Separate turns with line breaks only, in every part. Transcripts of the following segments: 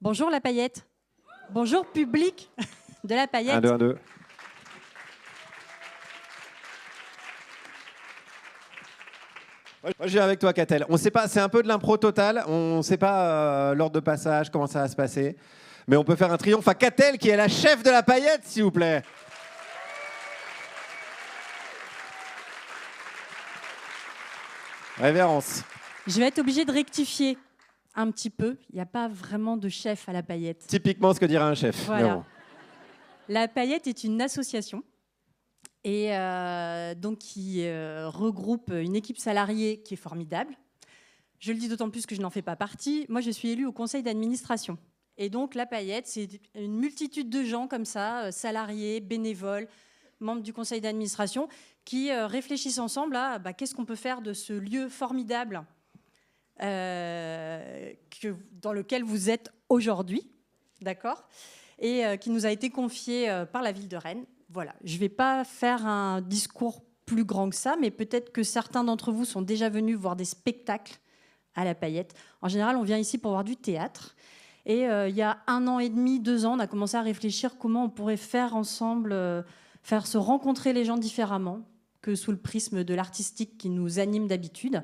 Bonjour la paillette. Bonjour public de la paillette.
1, 2, 1, 2. Moi, je viens avec toi, Catel. On sait pas, c'est un peu de l'impro total. On ne sait pas l'ordre de passage, comment ça va se passer. Mais on peut faire un triomphe à Catel, qui est la chef de la paillette, s'il vous plaît. Révérence.
Je vais être obligée de rectifier un petit peu. Il n'y a pas vraiment de chef à la paillette.
Typiquement ce que dirait un chef.
Voilà.
Bon.
La paillette est une association et donc qui regroupe une équipe salariée qui est formidable. Je le dis d'autant plus que je n'en fais pas partie. Moi, je suis élue au conseil d'administration. Et donc, la paillette, c'est une multitude de gens comme ça, salariés, bénévoles, membres du conseil d'administration, qui réfléchissent ensemble à qu'est-ce qu'on peut faire de ce lieu formidable dans lequel vous êtes aujourd'hui, d'accord, et qui nous a été confié par la ville de Rennes. Voilà, je ne vais pas faire un discours plus grand que ça, mais peut-être que certains d'entre vous sont déjà venus voir des spectacles à la paillette. En général, on vient ici pour voir du théâtre. Et il y a 1 an et demi, 2 ans, on a commencé à réfléchir comment on pourrait faire ensemble, faire se rencontrer les gens différemment que sous le prisme de l'artistique qui nous anime d'habitude.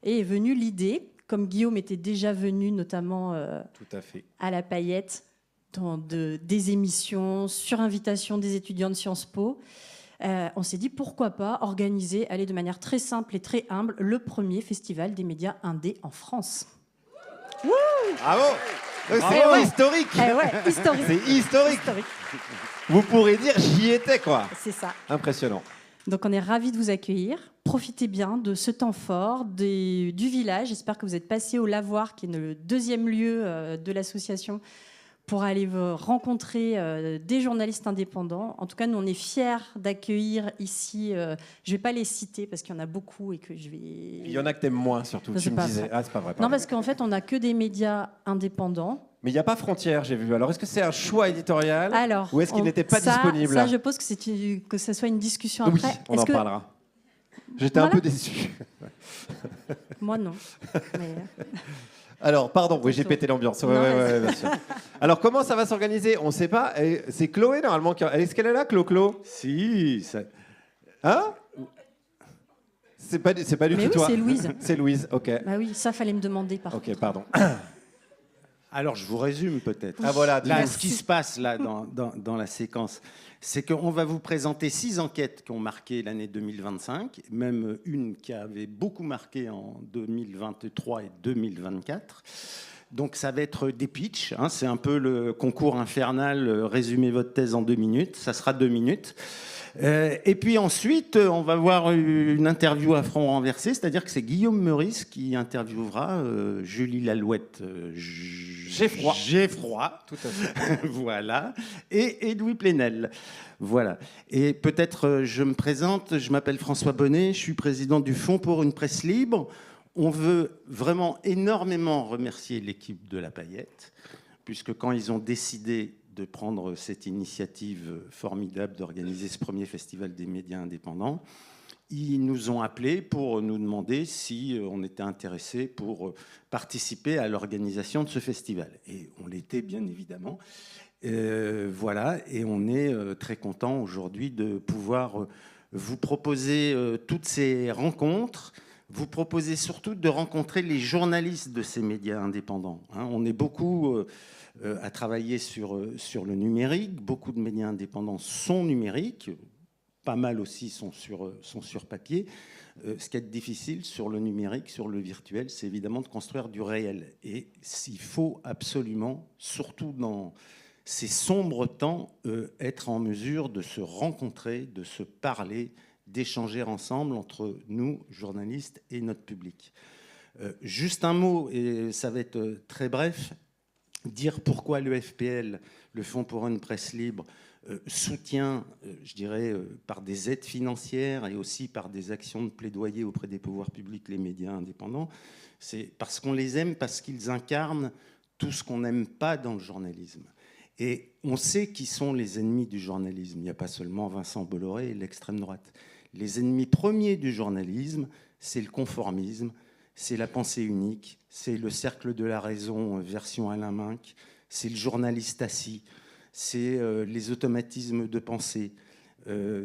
Et est venue l'idée, comme Guillaume était déjà venu notamment
Tout à fait.
à la paillette, dans des émissions, sur invitation des étudiants de Sciences Po, on s'est dit pourquoi pas organiser, aller de manière très simple et très humble, le premier festival des médias indés en France.
Bravo. C'est
ouais.
historique.
Ouais, historique.
C'est historique. Vous pourrez dire j'y étais, quoi.
C'est ça.
Impressionnant.
Donc on est ravis de vous accueillir. Profitez bien de ce temps fort, du village. J'espère que vous êtes passé au Lavoir, qui est le 2e lieu de l'association, pour aller rencontrer des journalistes indépendants. En tout cas, nous, on est fiers d'accueillir ici... je ne vais pas les citer parce qu'il y en a beaucoup et que je vais...
Il y en a que t'aimes moins, surtout.
Non,
Tu
c'est
me
pas
disais.
vrai.
Ah, c'est pas vrai.
Non,
pardon.
parce qu'en fait, on n'a que des médias indépendants.
Mais il n'y a pas frontière, j'ai vu. Alors, est-ce que c'est un choix éditorial
Alors,
ou est-ce qu'il n'était pas disponible?
Ça, je pense que ça soit une discussion
Oui,
après.
on en parlera. J'étais un peu déçu.
Moi, non. Mais...
Alors, pardon, oui, j'ai pété l'ambiance. Ouais, bien sûr. Alors, comment ça va s'organiser? On ne sait pas. C'est Chloé, normalement. Est-ce qu'elle est là, Clo?
Si. Ça...
Hein? C'est pas du
Mais
tout
oui,
toi.
c'est Louise.
C'est Louise, ok.
Bah oui, ça, fallait me demander, par contre.
Ok, pardon.
Alors, je vous résume peut-être.
Ah voilà.
Là, ce qui se passe là dans la séquence, c'est qu'on va vous présenter 6 enquêtes qui ont marqué l'année 2025, même une qui avait beaucoup marqué en 2023 et 2024. Donc, ça va être des pitchs. Hein, c'est un peu le concours infernal. Résumez votre thèse en 2 minutes. Ça sera 2 minutes. Et puis ensuite, on va voir une interview à front renversé, c'est-à-dire que c'est Guillaume Meurice qui interviewera Julie Lalouette.
J'ai froid.
Tout à fait. Voilà. Et Louis Plenel. Voilà. Et peut-être je me présente, je m'appelle François Bonnet, je suis président du Fonds pour une presse libre. On veut vraiment énormément remercier l'équipe de La Paillette, puisque quand ils ont décidé de prendre cette initiative formidable d'organiser ce premier festival des médias indépendants, ils nous ont appelés pour nous demander si on était intéressé pour participer à l'organisation de ce festival. Et on l'était, bien évidemment. Voilà, et on est très content aujourd'hui de pouvoir vous proposer toutes ces rencontres, vous proposer surtout de rencontrer les journalistes de ces médias indépendants. Hein, on est beaucoup à travailler sur le numérique. Beaucoup de médias indépendants sont numériques. Pas mal aussi sont sur papier. Ce qui est difficile sur le numérique, sur le virtuel, c'est évidemment de construire du réel. Et il faut absolument, surtout dans ces sombres temps, être en mesure de se rencontrer, de se parler, d'échanger ensemble entre nous, journalistes, et notre public. Juste un mot, et ça va être très bref, dire pourquoi le FPL, le Fonds pour une presse libre, soutient, je dirais, par des aides financières et aussi par des actions de plaidoyer auprès des pouvoirs publics, les médias indépendants. C'est parce qu'on les aime, parce qu'ils incarnent tout ce qu'on n'aime pas dans le journalisme. Et on sait qui sont les ennemis du journalisme. Il n'y a pas seulement Vincent Bolloré et l'extrême droite. Les ennemis premiers du journalisme, c'est le conformisme, c'est la pensée unique, c'est le cercle de la raison version Alain Minc, c'est le journaliste assis, c'est les automatismes de pensée,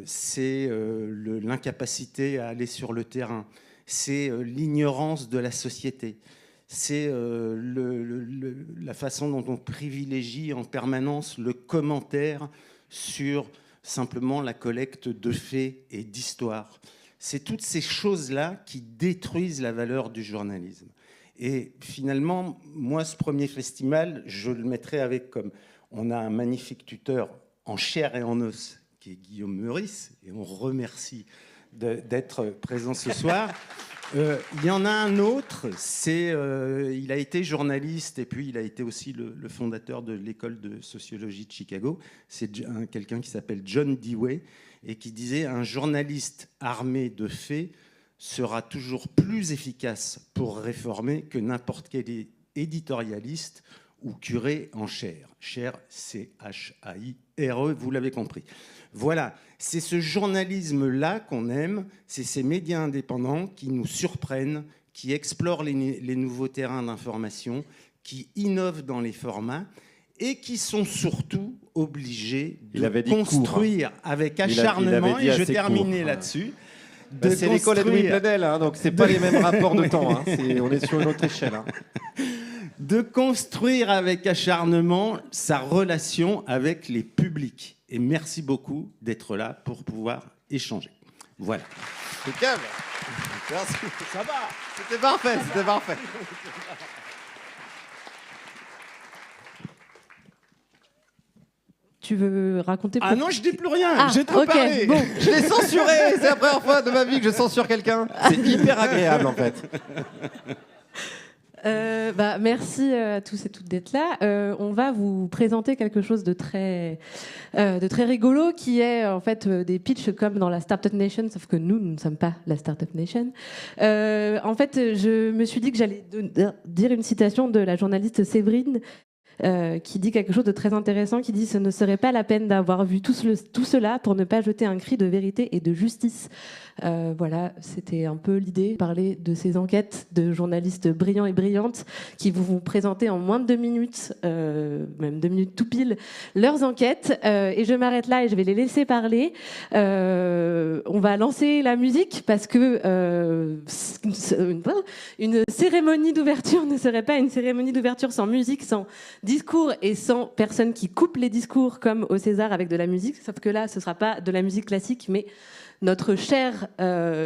c'est l'incapacité à aller sur le terrain, c'est l'ignorance de la société, c'est la façon dont on privilégie en permanence le commentaire sur simplement la collecte de faits et d'histoires. C'est toutes ces choses-là qui détruisent la valeur du journalisme. Et finalement, moi, ce premier festival, je le mettrais avec comme... On a un magnifique tuteur en chair et en os, qui est Guillaume Meurice, et on remercie d'être présent ce soir. Il y en a un autre, il a été journaliste et puis il a été aussi le fondateur de l'école de sociologie de Chicago. C'est quelqu'un qui s'appelle John Dewey et qui disait « Un journaliste armé de faits sera toujours plus efficace pour réformer que n'importe quel éditorialiste ou curé en chair. » Chair, C-H-A-I-R-E, vous l'avez compris. Voilà, c'est ce journalisme-là qu'on aime, c'est ces médias indépendants qui nous surprennent, qui explorent les nouveaux terrains d'information, qui innovent dans les formats et qui sont surtout obligés de construire avec acharnement, et je terminais là-dessus.
C'est l'école Edoui Plenel, hein, donc c'est pas les mêmes rapports de temps, hein, on est sur une autre échelle. Hein.
De construire avec acharnement sa relation avec les publics. Et merci beaucoup d'être là pour pouvoir échanger. Voilà.
C'est calme. Merci. Ça va. C'était parfait, c'était parfait.
Tu veux raconter
Ah non, je dis plus rien. J'ai trop parlé.
Bon. Je l'ai censuré. C'est la première fois de ma vie que je censure quelqu'un. C'est hyper agréable en fait.
Merci à tous et toutes d'être là. On va vous présenter quelque chose de très rigolo qui est en fait des pitchs comme dans la Startup Nation, sauf que nous ne sommes pas la Startup Nation. En fait, je me suis dit que j'allais dire une citation de la journaliste Séverine qui dit quelque chose de très intéressant, qui dit « Ce ne serait pas la peine d'avoir vu tout cela pour ne pas jeter un cri de vérité et de justice ». Voilà, c'était un peu l'idée, parler de ces enquêtes de journalistes brillants et brillantes qui vont présenter en moins de 2 minutes, même 2 minutes tout pile, leurs enquêtes. Et je m'arrête là et je vais les laisser parler. On va lancer la musique parce que une cérémonie d'ouverture ne serait pas une cérémonie d'ouverture sans musique, sans discours et sans personne qui coupe les discours comme au César avec de la musique. Sauf que là, ce ne sera pas de la musique classique, mais notre cher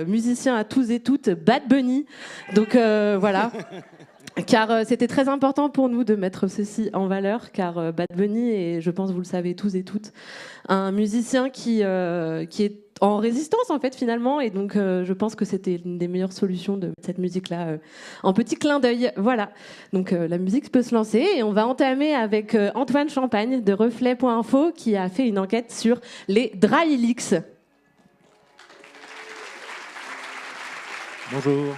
musicien à tous et toutes, Bad Bunny. Donc voilà. Car c'était très important pour nous de mettre ceci en valeur, car Bad Bunny est, je pense vous le savez tous et toutes, un musicien qui est en résistance en fait finalement, et donc je pense que c'était une des meilleures solutions de cette musique-là en petit clin d'œil. Voilà, donc la musique peut se lancer et on va entamer avec Antoine Champagne de Reflet.info qui a fait une enquête sur les dry leaks.
Bonjour.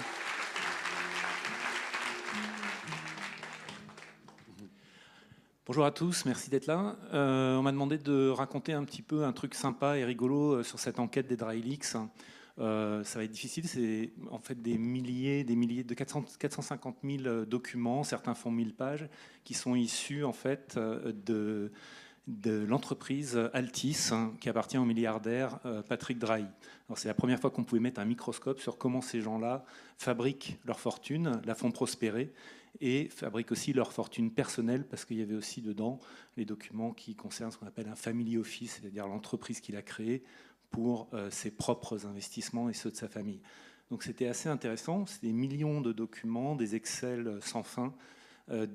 Bonjour à tous, merci d'être là. On m'a demandé de raconter un petit peu un truc sympa et rigolo sur cette enquête des dry leaks. Ça va être difficile, c'est en fait des milliers de 450 000 documents, certains font 1000 pages, qui sont issus en fait de l'entreprise Altis, qui appartient au milliardaire Patrick Drahi. C'est la première fois qu'on pouvait mettre un microscope sur comment ces gens-là fabriquent leur fortune, la font prospérer, et fabriquent aussi leur fortune personnelle, parce qu'il y avait aussi dedans les documents qui concernent ce qu'on appelle un family office, c'est-à-dire l'entreprise qu'il a créée pour ses propres investissements et ceux de sa famille. Donc c'était assez intéressant, c'est des millions de documents, des Excel sans fin,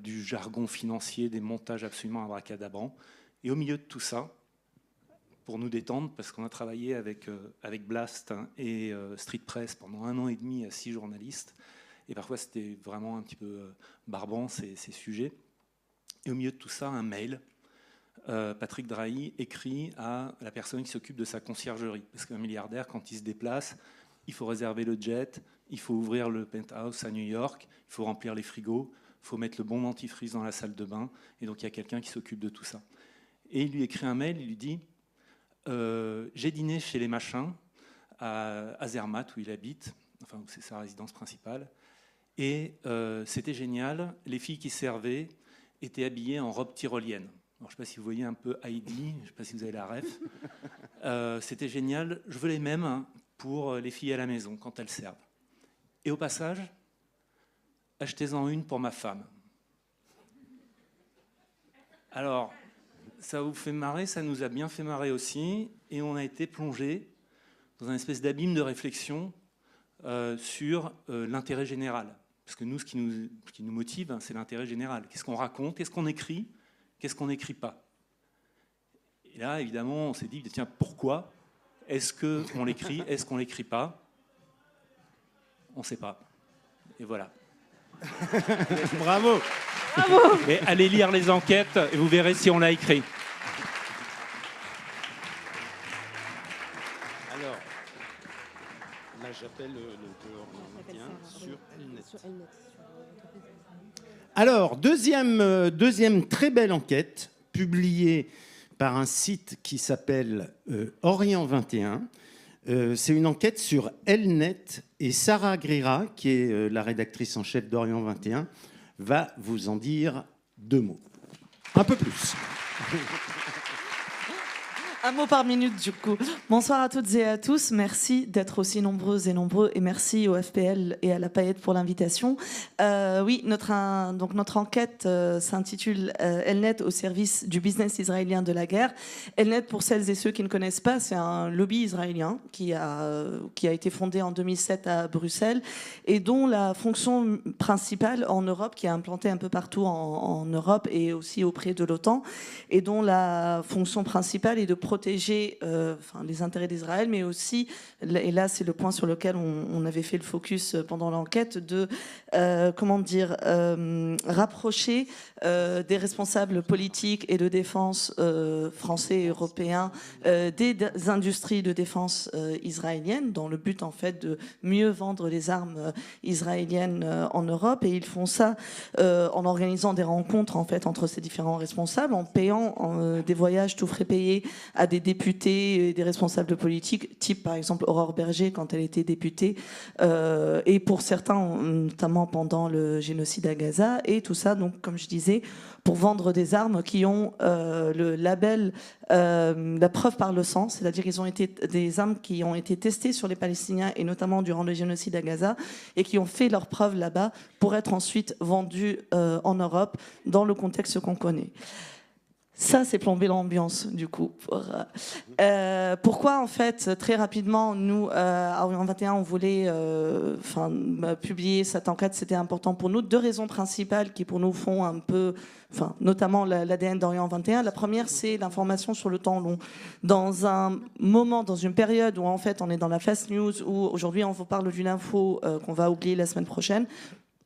du jargon financier, des montages absolument abracadabrants. Et au milieu de tout ça, pour nous détendre, parce qu'on a travaillé avec Blast et Street Press pendant 1 an et demi à 6 journalistes, et parfois c'était vraiment un petit peu barbant ces sujets. Et au milieu de tout ça, un mail, Patrick Drahi écrit à la personne qui s'occupe de sa conciergerie. Parce qu'un milliardaire, quand il se déplace, il faut réserver le jet, il faut ouvrir le penthouse à New York, il faut remplir les frigos, il faut mettre le bon dentifrice dans la salle de bain, et donc il y a quelqu'un qui s'occupe de tout ça. Et il lui écrit un mail, il lui dit j'ai dîné chez les machins à Zermatt où il habite, enfin où c'est sa résidence principale, et c'était génial. Les filles qui servaient était habillée en robe tyrolienne. Alors, je ne sais pas si vous voyez un peu Heidi, je ne sais pas si vous avez la ref. C'était génial. Je veux les mêmes pour les filles à la maison quand elles servent. Et au passage, achetez-en une pour ma femme. Alors, ça vous fait marrer, ça nous a bien fait marrer aussi, et on a été plongé dans une espèce d'abîme de réflexion sur l'intérêt général. Parce que nous, ce qui nous motive, c'est l'intérêt général. Qu'est-ce qu'on raconte? Qu'est-ce qu'on écrit? Qu'est-ce qu'on n'écrit pas? Et là, évidemment, on s'est dit, tiens, pourquoi? Est-ce qu'on l'écrit? Est-ce qu'on ne l'écrit pas? On ne sait pas. Et voilà.
Bravo.
Bravo.
Mais allez lire les enquêtes et vous verrez si on l'a écrit.
Alors, là, j'appelle le 21 sur Elnet. Alors, deuxième très belle enquête publiée par un site qui s'appelle Orient 21. C'est une enquête sur Elnet et Sarah Grira, qui est la rédactrice en chef d'Orient 21, va vous en dire 2 mots. Un peu plus.
Un mot par minute, du coup. Bonsoir à toutes et à tous. Merci d'être aussi nombreuses et nombreux. Et merci au FPL et à la Paillette pour l'invitation. Oui, notre enquête s'intitule Elnet au service du business israélien de la guerre. Elnet, pour celles et ceux qui ne connaissent pas, c'est un lobby israélien qui a été fondé en 2007 à Bruxelles et dont la fonction principale en Europe, qui est implantée un peu partout en Europe et aussi auprès de l'OTAN, et dont la fonction principale est de protéger les intérêts d'Israël, mais aussi, et là c'est le point sur lequel on avait fait le focus pendant l'enquête, de rapprocher des responsables politiques et de défense français et européens des industries de défense israéliennes, dans le but en fait de mieux vendre les armes israéliennes en Europe. Et ils font ça en organisant des rencontres en fait entre ces différents responsables, en payant des voyages tout frais payés à des députés et des responsables politiques, type par exemple Aurore Berger quand elle était députée, et pour certains, notamment pendant le génocide à Gaza, et tout ça, donc comme je disais, pour vendre des armes qui ont le label la preuve par le sang, c'est-à-dire qu'ils ont été des armes qui ont été testées sur les Palestiniens et notamment durant le génocide à Gaza et qui ont fait leurs preuves là-bas pour être ensuite vendues en Europe dans le contexte qu'on connaît. Ça, c'est plomber l'ambiance, du coup. Pourquoi, en fait, très rapidement, nous, à Orient 21, on voulait publier cette enquête, c'était important pour nous. 2 raisons principales qui, pour nous, font un peu, notamment l'ADN d'Orient 21. La première, c'est l'information sur le temps long. Dans un moment, dans une période où, en fait, on est dans la fast news, où aujourd'hui, on vous parle d'une info qu'on va oublier la semaine prochaine,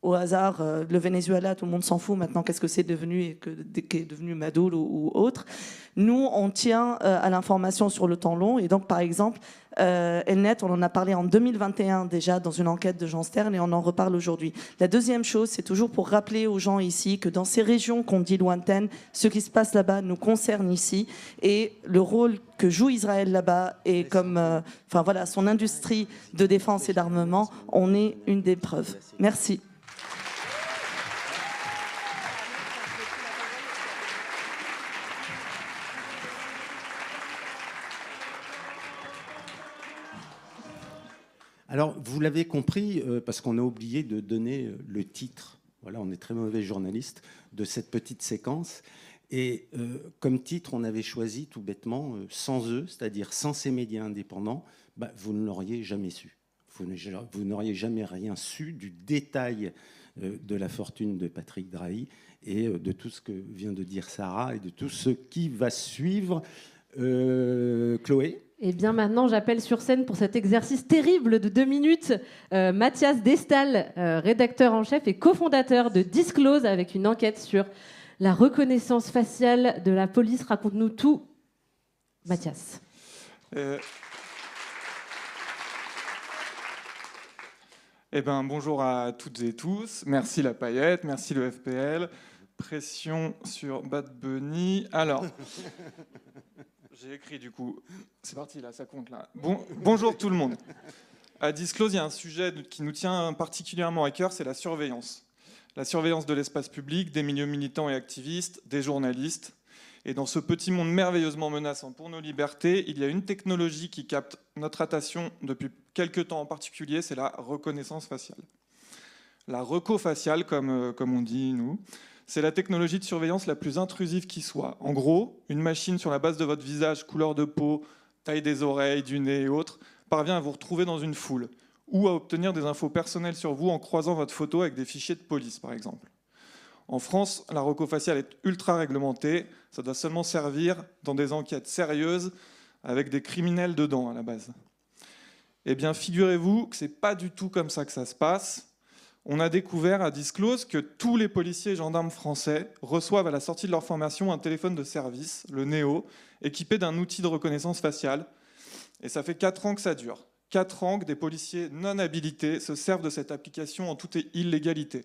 au hasard, le Venezuela, tout le monde s'en fout maintenant, qu'est-ce que c'est devenu et qu'est devenu Maduro ou autre. Nous, on tient à l'information sur le temps long. Et donc, par exemple, Elnet, on en a parlé en 2021 déjà dans une enquête de Jean Stern et on en reparle aujourd'hui. La deuxième chose, c'est toujours pour rappeler aux gens ici que dans ces régions qu'on dit lointaines, ce qui se passe là-bas nous concerne ici et le rôle que joue Israël là-bas et comme son industrie de défense et d'armement, on est une des preuves. Merci.
Alors, vous l'avez compris, parce qu'on a oublié de donner le titre. Voilà, on est très mauvais journaliste de cette petite séquence. Et comme titre, on avait choisi tout bêtement sans eux, c'est-à-dire sans ces médias indépendants, vous ne l'auriez jamais su. Vous n'auriez jamais rien su du détail de la fortune de Patrick Drahi et de tout ce que vient de dire Sarah et de tout ce qui va suivre. Chloé ?
Et bien maintenant, j'appelle sur scène pour cet exercice terrible de 2 minutes Mathias Destal, rédacteur en chef et cofondateur de Disclose, avec une enquête sur la reconnaissance faciale de la police. Raconte-nous tout, Mathias.
Bonjour à toutes et tous. Merci la Paillette, merci le FPL. Pression sur Bad Bunny. Alors... J'ai écrit du coup. C'est parti là, ça compte là. Bonjour tout le monde. À Disclose, il y a un sujet qui nous tient particulièrement à cœur, c'est la surveillance. la surveillance de l'espace public, des milieux militants et activistes, des journalistes. Et dans ce petit monde merveilleusement menaçant pour nos libertés, il y a une technologie qui capte notre attention depuis quelques temps en particulier, c'est la reconnaissance faciale. La reco-faciale, comme on dit nous, c'est la technologie de surveillance la plus intrusive qui soit. En gros, une machine sur la base de votre visage, couleur de peau, taille des oreilles, du nez et autres, parvient à vous retrouver dans une foule ou à obtenir des infos personnelles sur vous en croisant votre photo avec des fichiers de police, par exemple. En France, la reco-faciale est ultra réglementée. Ça doit seulement servir dans des enquêtes sérieuses avec des criminels dedans, à la base. Eh bien, figurez-vous que ce n'est pas du tout comme ça que ça se passe. On a découvert à Disclose que tous les policiers et gendarmes français reçoivent à la sortie de leur formation un téléphone de service, le Néo, équipé d'un outil de reconnaissance faciale. Et ça fait 4 ans que ça dure. 4 ans que des policiers non habilités se servent de cette application en toute illégalité.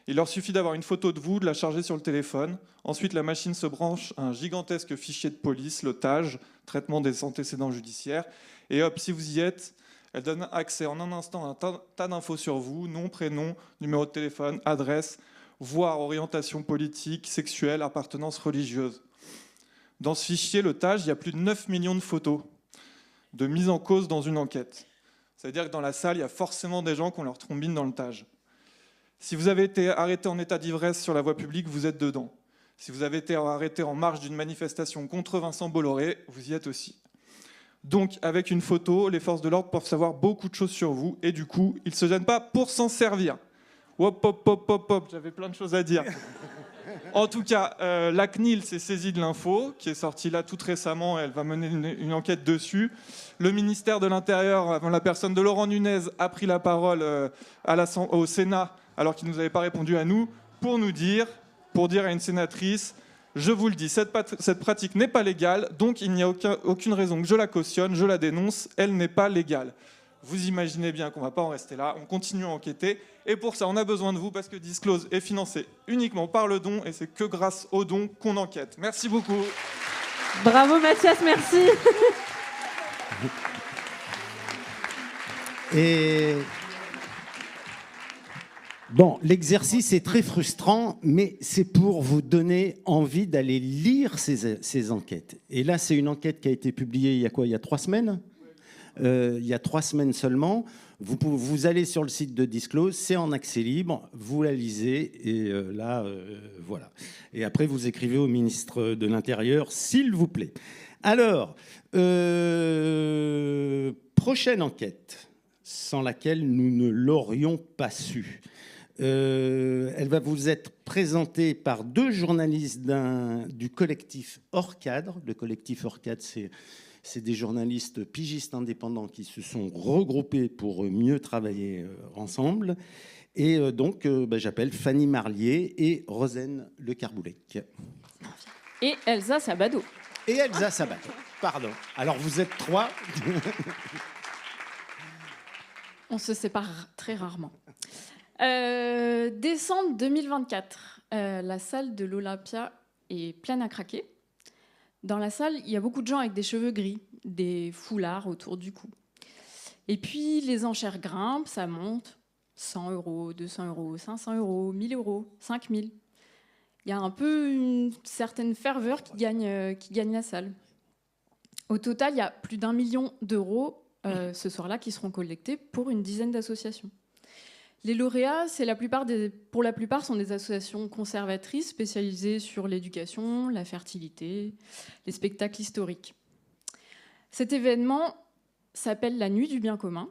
Il leur suffit d'avoir une photo de vous, de la charger sur le téléphone. Ensuite, la machine se branche à un gigantesque fichier de police, le TAJ, traitement des antécédents judiciaires. Et hop, si vous y êtes, elle donne accès en un instant à un tas d'infos sur vous, nom, prénom, numéro de téléphone, adresse, voire orientation politique, sexuelle, appartenance religieuse. Dans ce fichier, le TAJ, il y a plus de 9 millions de photos de mise en cause dans une enquête. C'est-à-dire que dans la salle, il y a forcément des gens qui ont leur trombine dans le TAJ. Si vous avez été arrêté en état d'ivresse sur la voie publique, vous êtes dedans. Si vous avez été arrêté en marge d'une manifestation contre Vincent Bolloré, vous y êtes aussi. Donc, avec une photo, les forces de l'ordre peuvent savoir beaucoup de choses sur vous, et du coup, ils ne se gênent pas pour s'en servir. Hop, hop, hop, hop, hop, j'avais plein de choses à dire. En tout cas, la CNIL s'est saisie de l'info, qui est sortie là toute récemment, elle va mener une enquête dessus. Le ministère de l'Intérieur, avant la personne de Laurent Nunez, a pris la parole au Sénat, alors qu'il ne nous avait pas répondu à nous, pour dire à une sénatrice, je vous le dis, cette pratique n'est pas légale, donc il n'y a aucune raison que je la cautionne, je la dénonce, elle n'est pas légale. Vous imaginez bien qu'on ne va pas en rester là, on continue à enquêter, et pour ça on a besoin de vous, parce que Disclose est financé uniquement par le don, et c'est que grâce au don qu'on enquête. Merci beaucoup.
Bravo Mathias, merci.
Et bon, l'exercice est très frustrant, mais c'est pour vous donner envie d'aller lire ces enquêtes. Et là, c'est une enquête qui a été publiée il y a quoi ? Il y a 3 semaines ? Il y a 3 semaines seulement. Vous allez sur le site de Disclose, c'est en accès libre, vous la lisez, et voilà. Et après, vous écrivez au ministre de l'Intérieur, s'il vous plaît. Alors, prochaine enquête, sans laquelle nous ne l'aurions pas su. Elle va vous être présentée par 2 journalistes du collectif Hors Cadre. Le collectif Hors Cadre, c'est des journalistes pigistes indépendants qui se sont regroupés pour mieux travailler ensemble. Et donc, j'appelle Fanny Marlier et Rosane Le Carboulec.
Et Elsa Sabado.
Et Elsa Sabado, pardon. Alors, vous êtes 3.
On se sépare très rarement. Décembre 2024, la salle de l'Olympia est pleine à craquer. Dans la salle, il y a beaucoup de gens avec des cheveux gris, des foulards autour du cou. Et puis, les enchères grimpent, ça monte. 100 €, 200 €, 500 €, 1000 €, 5000. Il y a un peu une certaine ferveur qui gagne la salle. Au total, il y a plus d'1 million d'euros ce soir-là qui seront collectés pour une dizaine d'associations. Les lauréats, pour la plupart, sont des associations conservatrices spécialisées sur l'éducation, la fertilité, les spectacles historiques. Cet événement s'appelle la Nuit du bien commun.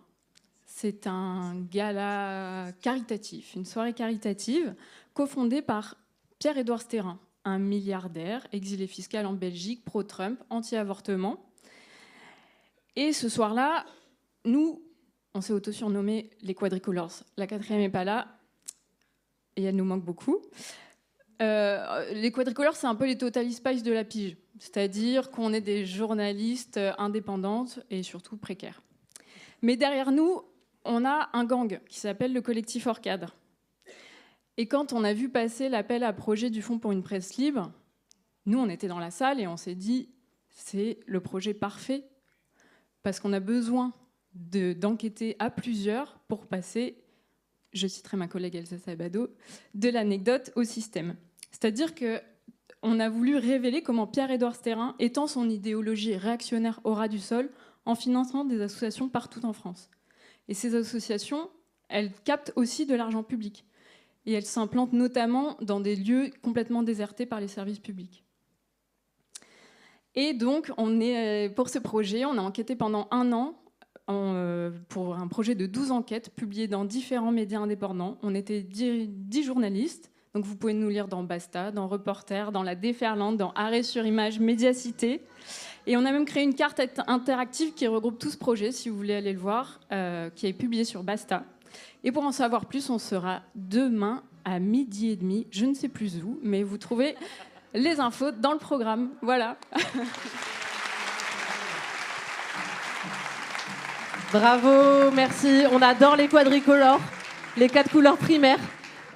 C'est un gala caritatif, une soirée caritative cofondée par Pierre-Édouard Stérin, un milliardaire exilé fiscal en Belgique, pro-Trump, anti-avortement. Et ce soir-là, nous, on s'est auto-surnommé les Quadricolors. La 4e n'est pas là, et elle nous manque beaucoup. Les Quadricolors, c'est un peu les Totally Spice de la pige. C'est-à-dire qu'on est des journalistes indépendantes et surtout précaires. Mais derrière nous, on a un gang qui s'appelle le collectif Hors Cadre. Et quand on a vu passer l'appel à projet du Fonds pour une presse libre, nous, on était dans la salle et on s'est dit, c'est le projet parfait, parce qu'on a besoin d'enquêter à plusieurs pour passer je citerai ma collègue Elsa Sabado, de l'anecdote au système. C'est-à-dire qu'on a voulu révéler comment Pierre-Édouard Stérin étend son idéologie réactionnaire au ras du sol en finançant des associations partout en France. Et ces associations, elles captent aussi de l'argent public. Et elles s'implantent notamment dans des lieux complètement désertés par les services publics. Et donc, pour ce projet, on a enquêté pendant 1 an pour un projet de 12 enquêtes publiées dans différents médias indépendants. On était 10 journalistes, donc vous pouvez nous lire dans Basta, dans Reporter, dans La Déferlante, dans Arrêt sur Image, Médiacité. Et on a même créé une carte interactive qui regroupe tout ce projet, si vous voulez aller le voir, qui est publié sur Basta. Et pour en savoir plus, on sera demain à 12h30, je ne sais plus où, mais vous trouvez les infos dans le programme. Voilà.
Bravo, merci. On adore les quadricolores, les 4 couleurs primaires.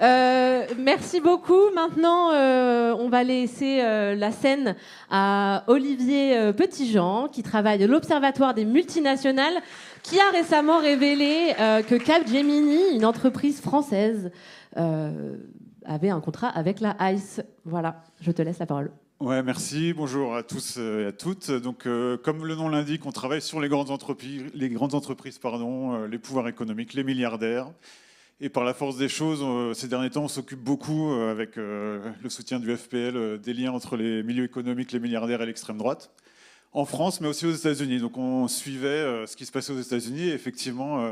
Merci beaucoup. Maintenant, on va laisser la scène à Olivier Petitjean, qui travaille à l'Observatoire des multinationales, qui a récemment révélé que Capgemini, une entreprise française, avait un contrat avec la ICE. Voilà, je te laisse la parole.
Ouais, merci. Bonjour à tous et à toutes. Donc, comme le nom l'indique, on travaille sur les grandes entreprises, les pouvoirs économiques, les milliardaires. Et par la force des choses, ces derniers temps, on s'occupe beaucoup, avec le soutien du FPL, des liens entre les milieux économiques, les milliardaires et l'extrême droite, en France, mais aussi aux États-Unis. Donc on suivait ce qui se passait aux États-Unis. Et effectivement,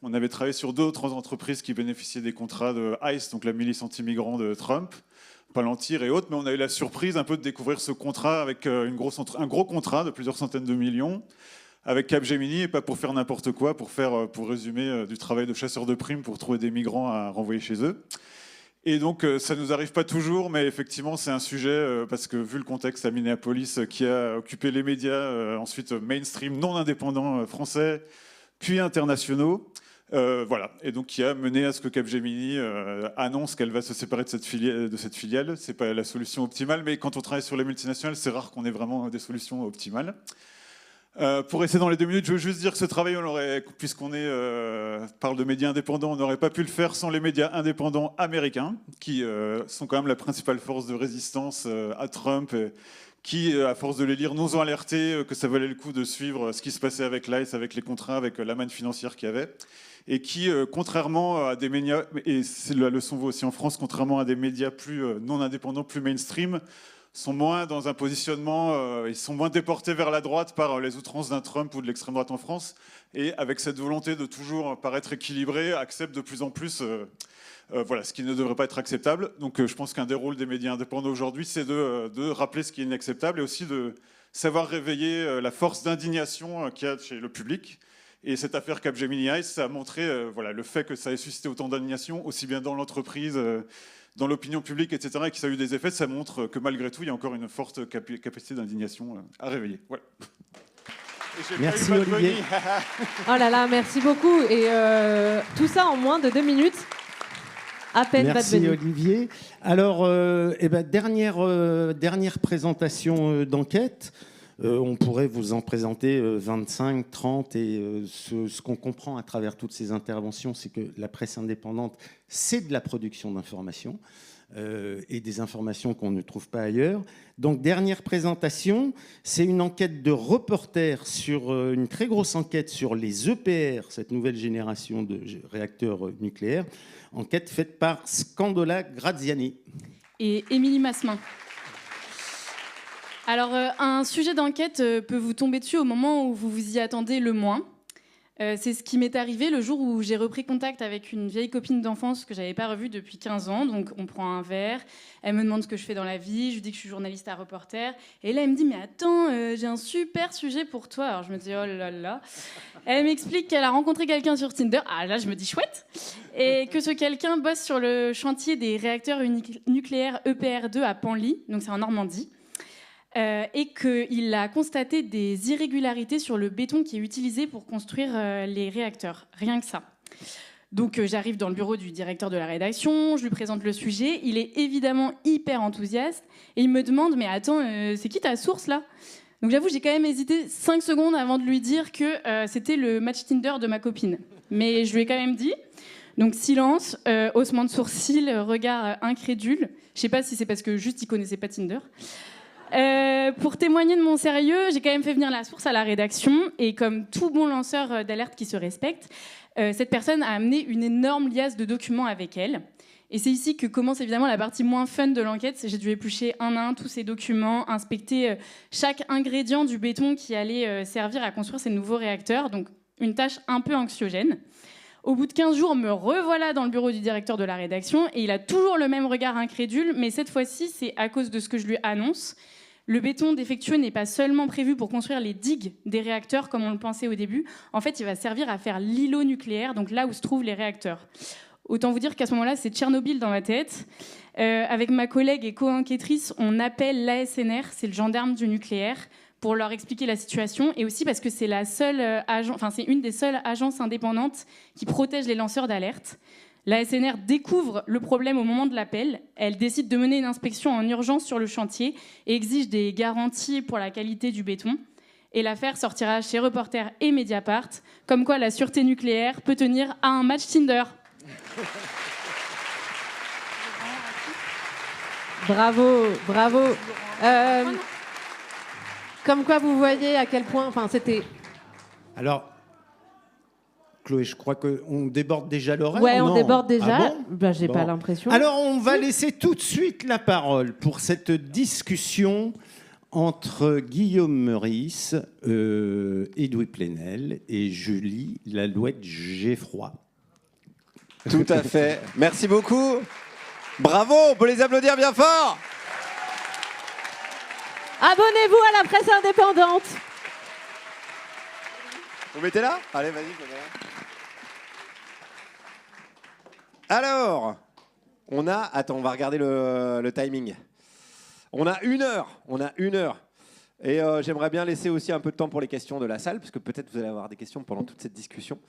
on avait travaillé sur d'autres entreprises qui bénéficiaient des contrats de ICE, donc la milice anti-migrants de Trump, Palantir et autres. Mais on a eu la surprise un peu de découvrir ce contrat avec un gros contrat de plusieurs centaines de millions, avec Capgemini, et pas pour faire n'importe quoi, pour résumer, du travail de chasseurs de primes pour trouver des migrants à renvoyer chez eux. Et donc, ça ne nous arrive pas toujours, mais effectivement, c'est un sujet, parce que vu le contexte à Minneapolis, qui a occupé les médias, ensuite mainstream, non indépendants français, puis internationaux, voilà. Et donc, qui a mené à ce que Capgemini annonce qu'elle va se séparer de cette filiale. C'est pas la solution optimale, mais quand on travaille sur les multinationales, c'est rare qu'on ait vraiment des solutions optimales. Pour rester dans les 2 minutes, je veux juste dire que ce travail, puisqu'on parle de médias indépendants, on n'aurait pas pu le faire sans les médias indépendants américains, qui sont quand même la principale force de résistance à Trump, qui, à force de les lire, nous ont alertés que ça valait le coup de suivre ce qui se passait avec l'ICE, avec les contrats, avec la manne financière qu'il y avait, et qui, contrairement à des médias, et la leçon vaut aussi en France, contrairement à des médias plus non indépendants, plus mainstream, sont moins dans un positionnement, ils sont moins déportés vers la droite par les outrances d'un Trump ou de l'extrême droite en France, et avec cette volonté de toujours paraître équilibré, acceptent de plus en plus voilà, ce qui ne devrait pas être acceptable. Donc je pense qu'un des rôles des médias indépendants aujourd'hui, c'est de rappeler ce qui est inacceptable et aussi de savoir réveiller la force d'indignation qu'il y a chez le public. Et cette affaire Capgemini ICE, ça a montré voilà, le fait que ça ait suscité autant d'indignation, aussi bien dans l'entreprise, dans l'opinion publique, etc., et que ça a eu des effets, ça montre que malgré tout, il y a encore une forte capacité d'indignation à réveiller. Voilà.
Merci Olivier.
Oh là là, merci beaucoup. Et tout ça en moins de 2 minutes. À peine.
Merci Olivier. Alors, dernière présentation d'enquête. On pourrait vous en présenter 25, 30, et ce qu'on comprend à travers toutes ces interventions, c'est que la presse indépendante, c'est de la production d'informations, et des informations qu'on ne trouve pas ailleurs. Donc, dernière présentation, c'est une enquête de reporters sur une très grosse enquête sur les EPR, cette nouvelle génération de réacteurs nucléaires, enquête faite par Scandola Graziani.
Et Émilie Massemin. Alors, un sujet d'enquête peut vous tomber dessus au moment où vous vous y attendez le moins. C'est ce qui m'est arrivé le jour où j'ai repris contact avec une vieille copine d'enfance que je n'avais pas revue depuis 15 ans. Donc, on prend un verre, elle me demande ce que je fais dans la vie, je lui dis que je suis journaliste à Reporter. Et là, elle me dit « Mais attends, j'ai un super sujet pour toi ». Alors, je me dis « Oh là là ». Elle m'explique qu'elle a rencontré quelqu'un sur Tinder. Ah là, je me dis « Chouette ». Et que ce quelqu'un bosse sur le chantier des réacteurs nucléaires EPR2 à Penly, donc c'est en Normandie. Et qu'il a constaté des irrégularités sur le béton qui est utilisé pour construire les réacteurs. Rien que ça. Donc j'arrive dans le bureau du directeur de la rédaction, je lui présente le sujet, il est évidemment hyper enthousiaste, et il me demande « Mais attends, c'est qui ta source là ?» Donc j'avoue, j'ai quand même hésité 5 secondes avant de lui dire que c'était le match Tinder de ma copine. Mais je lui ai quand même dit. Donc silence, haussement de sourcils, regard incrédule. Je sais pas si c'est parce que juste ils connaissaient pas Tinder. Pour témoigner de mon sérieux, j'ai quand même fait venir la source à la rédaction et comme tout bon lanceur d'alerte qui se respecte, cette personne a amené une énorme liasse de documents avec elle. Et c'est ici que commence évidemment la partie moins fun de l'enquête. J'ai dû éplucher un à un tous ces documents, inspecter chaque ingrédient du béton qui allait servir à construire ces nouveaux réacteurs. Donc une tâche un peu anxiogène. Au bout de 15 jours, me revoilà dans le bureau du directeur de la rédaction et il a toujours le même regard incrédule, mais cette fois-ci, c'est à cause de ce que je lui annonce. Le béton défectueux n'est pas seulement prévu pour construire les digues des réacteurs comme on le pensait au début. En fait, il va servir à faire l'îlot nucléaire, donc là où se trouvent les réacteurs. Autant vous dire qu'à ce moment-là, c'est Tchernobyl dans ma tête. Avec ma collègue et co-enquêtrice, on appelle l'ASNR, c'est le gendarme du nucléaire, pour leur expliquer la situation et aussi parce que c'est c'est une des seules agences indépendantes qui protège les lanceurs d'alerte. La SNR découvre le problème au moment de l'appel. Elle décide de mener une inspection en urgence sur le chantier et exige des garanties pour la qualité du béton. Et l'affaire sortira chez Reporter et Mediapart, comme quoi la sûreté nucléaire peut tenir à un match Tinder.
Bravo, bravo. Comme quoi vous voyez à quel point... Enfin, c'était...
Alors, Chloé, je crois qu'on déborde déjà l'horaire.
Ouais, on
non
déborde déjà.
Ah bon
J'ai pas l'impression.
Alors, on va laisser tout de suite la parole pour cette discussion entre Guillaume Meurice, Edoui Plenel et Julie Lalouette-Geffroy.
Tout à fait. Merci beaucoup. Bravo, on peut les applaudir bien fort.
Abonnez-vous à la presse indépendante.
Vous mettez là ? Allez, vas-y. Alors, on va regarder le timing. On a 1 heure. Et j'aimerais bien laisser aussi un peu de temps pour les questions de la salle, parce que peut-être vous allez avoir des questions pendant toute cette discussion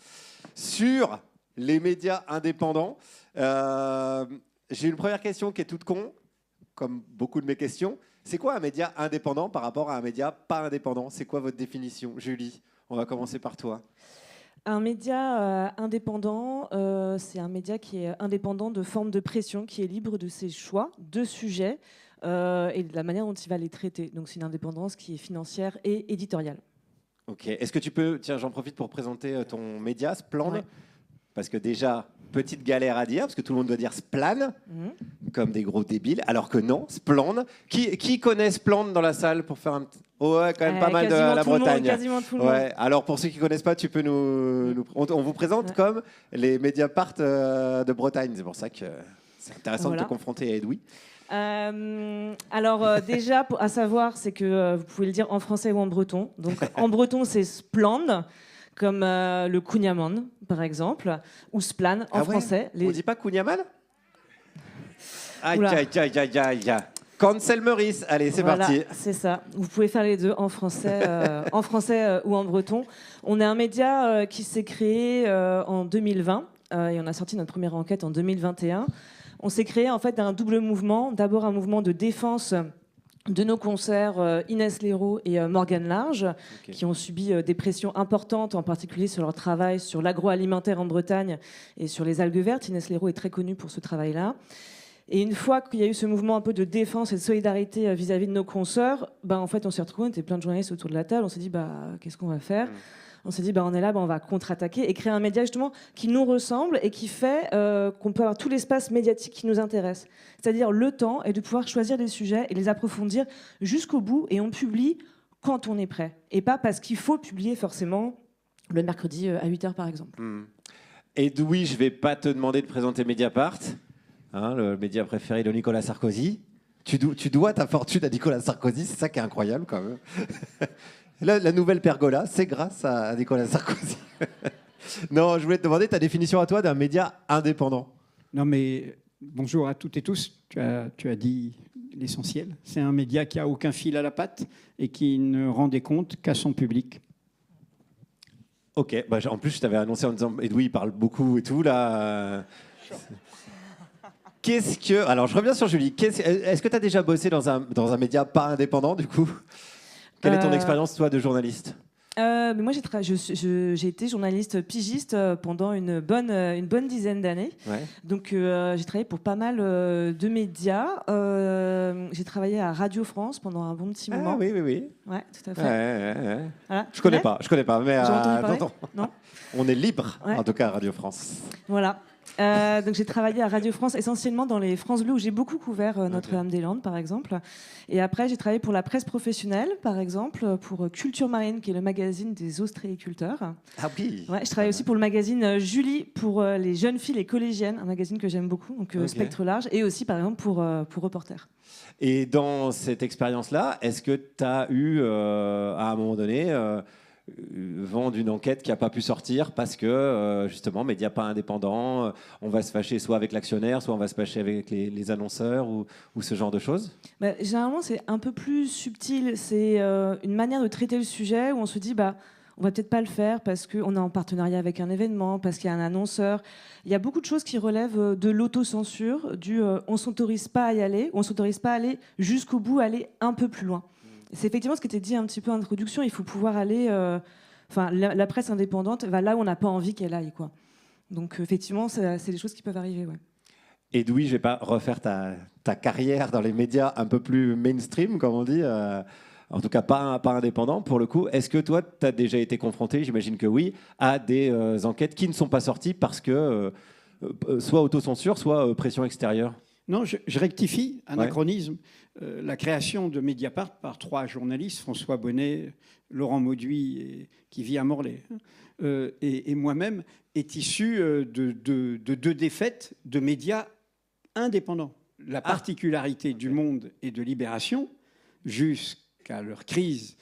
sur les médias indépendants. J'ai une première question qui est toute con, comme beaucoup de mes questions. C'est quoi un média indépendant par rapport à un média pas indépendant ? C'est quoi votre définition ? Julie, on va commencer par toi.
Un média indépendant, c'est un média qui est indépendant de formes de pression, qui est libre de ses choix, de sujets et de la manière dont il va les traiter. Donc c'est une indépendance qui est financière et éditoriale.
Ok. Est-ce que tu peux... Tiens, j'en profite pour présenter ton média, Spland. Ouais. Parce que déjà, petite galère à dire, parce que tout le monde doit dire Splan, comme des gros débiles, alors que non, Spland. Qui connaît Spland dans la salle pour faire un petit... Ouais, quand même pas mal de la Bretagne.
Quasiment tout le monde.
Ouais. Alors pour ceux qui ne connaissent pas, tu peux on vous présente comme les Mediapart de Bretagne. C'est pour ça que c'est intéressant de te confronter à Edoui.
Alors déjà, à savoir, c'est que vous pouvez le dire en français ou en breton. Donc en breton, c'est Spland, comme le Kunyaman, par exemple, ou Splan en français.
On ne dit pas Kunyaman ? Aïe, aïe, aïe, aïe, aïe. Cancel Meurice, allez, c'est parti.
C'est ça. Vous pouvez faire les deux en français, ou en breton. On est un média qui s'est créé en 2020 et on a sorti notre première enquête en 2021. On s'est créé en fait d'un double mouvement. D'abord un mouvement de défense de nos concerts Inès Léraud et Morgane Large, qui ont subi des pressions importantes, en particulier sur leur travail sur l'agroalimentaire en Bretagne et sur les algues vertes. Inès Léraud est très connue pour ce travail-là. Et une fois qu'il y a eu ce mouvement un peu de défense et de solidarité vis-à-vis de nos consoeurs, en fait, on s'est retrouvés, on était plein de journalistes autour de la table, on s'est dit, qu'est-ce qu'on va faire ? On s'est dit, on est là, on va contre-attaquer et créer un média justement qui nous ressemble et qui fait qu'on peut avoir tout l'espace médiatique qui nous intéresse. C'est-à-dire le temps et de pouvoir choisir des sujets et les approfondir jusqu'au bout, et on publie quand on est prêt. Et pas parce qu'il faut publier forcément le mercredi à 8h par exemple.
Edoui, je ne vais pas te demander de présenter Mediapart. Le média préféré de Nicolas Sarkozy. Tu dois ta fortune à Nicolas Sarkozy, c'est ça qui est incroyable quand même. La nouvelle pergola, c'est grâce à Nicolas Sarkozy. Non, je voulais te demander ta définition à toi d'un média indépendant.
Non mais bonjour à toutes et tous, tu as dit l'essentiel. C'est un média qui n'a aucun fil à la patte et qui ne rend des comptes qu'à son public.
Ok, en plus je t'avais annoncé en disant Edoui il parle beaucoup et tout là. Alors je reviens sur Julie. Est-ce que tu as déjà bossé dans un média pas indépendant du coup ? Quelle est ton expérience toi de journaliste ?
Mais moi, j'ai été journaliste pigiste pendant une bonne dizaine d'années.
Ouais.
Donc, j'ai travaillé pour pas mal de médias. J'ai travaillé à Radio France pendant un bon petit moment.
Ah oui.
Ouais, tout à fait.
Ouais.
Voilà.
Je connais pas, mais
J'ai entendu parler. Non.
on est libre,
Ouais.
en tout cas à Radio France.
Voilà. Donc j'ai travaillé à Radio France essentiellement dans les France Bleu où j'ai beaucoup couvert Notre-Dame-des-Landes par exemple. Et après j'ai travaillé pour la presse professionnelle par exemple pour Culture Marine qui est le magazine des ostréiculteurs.
Ah oui.
Ouais, je travaille aussi pour le magazine Julie pour les jeunes filles et collégiennes, un magazine que j'aime beaucoup, donc spectre large, et aussi par exemple pour Reporter.
Et dans cette expérience-là, est-ce que tu as eu à un moment donné vent d'une enquête qui n'a pas pu sortir parce que justement médias pas indépendants, on va se fâcher soit avec l'actionnaire, soit on va se fâcher avec les annonceurs ou ce genre de choses?
Généralement c'est un peu plus subtil, c'est une manière de traiter le sujet où on se dit on va peut-être pas le faire parce qu'on est en partenariat avec un événement, parce qu'il y a un annonceur. Il y a beaucoup de choses qui relèvent de l'autocensure, on s'autorise pas à y aller, on s'autorise pas à aller jusqu'au bout, aller un peu plus loin. C'est effectivement ce qui était dit un petit peu en introduction. Il faut pouvoir aller. La presse indépendante va là où on n'a pas envie qu'elle aille, quoi. Donc effectivement, c'est des choses qui peuvent arriver. Ouais.
Edoui, je vais pas refaire ta carrière dans les médias un peu plus mainstream, comme on dit. En tout cas, pas indépendant pour le coup. Est-ce que toi, tu as déjà été confronté, j'imagine que oui, à des enquêtes qui ne sont pas sorties parce que soit autocensure, soit pression extérieure?
Non, je rectifie, anachronisme. La création de Mediapart par 3 journalistes, François Bonnet, Laurent Mauduit, qui vit à Morlaix, et moi-même, est issue de 2 défaites de médias indépendants. La particularité du Monde et de Libération, jusqu'à leur crise,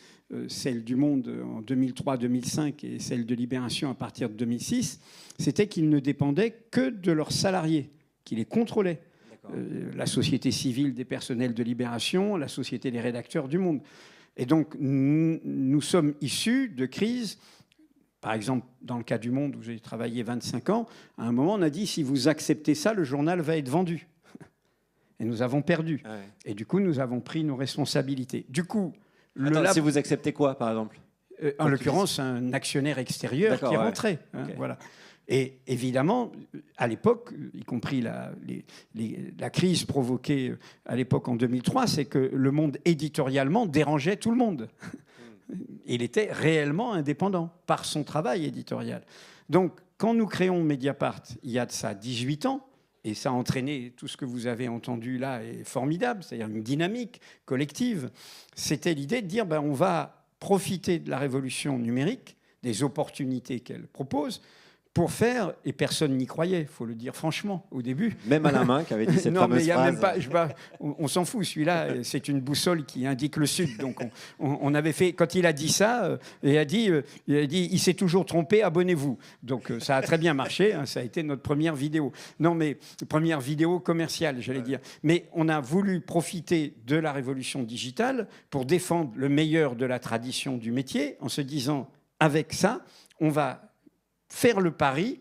celle du Monde en 2003-2005 et celle de Libération à partir de 2006, c'était qu'ils ne dépendaient que de leurs salariés, qui les contrôlaient. La société civile des personnels de Libération, la société des rédacteurs du Monde. Et donc, nous sommes issus de crises. Par exemple, dans le cas du Monde, où j'ai travaillé 25 ans, à un moment, on a dit, si vous acceptez ça, le journal va être vendu. Et nous avons perdu. Ouais. Et du coup, nous avons pris nos responsabilités. Du coup...
si vous acceptez quoi, par exemple?
En l'occurrence, un actionnaire extérieur qui est rentré. Okay. Voilà. Et évidemment, à l'époque, y compris la crise provoquée à l'époque en 2003, c'est que le Monde éditorialement dérangeait tout le monde. Il était réellement indépendant par son travail éditorial. Donc, quand nous créons Mediapart, il y a de ça 18 ans, et ça a entraîné tout ce que vous avez entendu là est formidable, c'est-à-dire une dynamique collective, c'était l'idée de dire on va profiter de la révolution numérique, des opportunités qu'elle propose, pour faire, et personne n'y croyait, il faut le dire franchement, au début.
Même Alain Minc avait dit cette fameuse phrase.
Même pas, on s'en fout, celui-là, c'est une boussole qui indique le sud. Donc on avait fait, quand il a dit ça, il a dit, il s'est toujours trompé, abonnez-vous. Donc ça a très bien marché, ça a été notre première vidéo. Non, mais première vidéo commerciale, j'allais dire. Mais on a voulu profiter de la révolution digitale pour défendre le meilleur de la tradition du métier, en se disant, avec ça, on va faire le pari.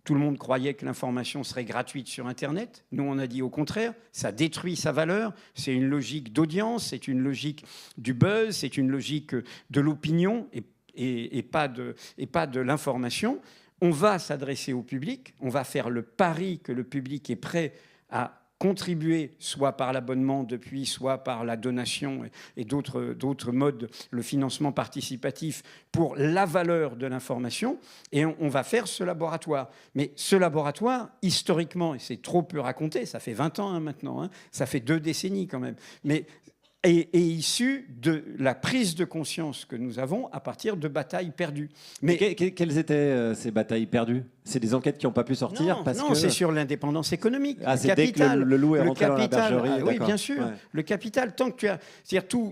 Tout le monde croyait que l'information serait gratuite sur Internet. Nous, on a dit au contraire, ça détruit sa valeur. C'est une logique d'audience, c'est une logique du buzz, c'est une logique de l'opinion et pas de l'information. On va s'adresser au public, on va faire le pari que le public est prêt à contribuer, soit par l'abonnement depuis, soit par la donation et d'autres modes, le financement participatif, pour la valeur de l'information. Et on va faire ce laboratoire. Mais ce laboratoire, historiquement, et c'est trop peu raconté, ça fait 20 ans maintenant, ça fait 2 décennies quand même, mais est issu de la prise de conscience que nous avons à partir de batailles perdues.
Mais quelles étaient ces batailles perdues? C'est des enquêtes qui n'ont pas pu sortir?
Non, c'est sur l'indépendance économique.
Ah, c'est dès que le loup est rentré dans la bergerie.
Oui, bien sûr. Ouais. Le capital, tant que tu as... C'est-à-dire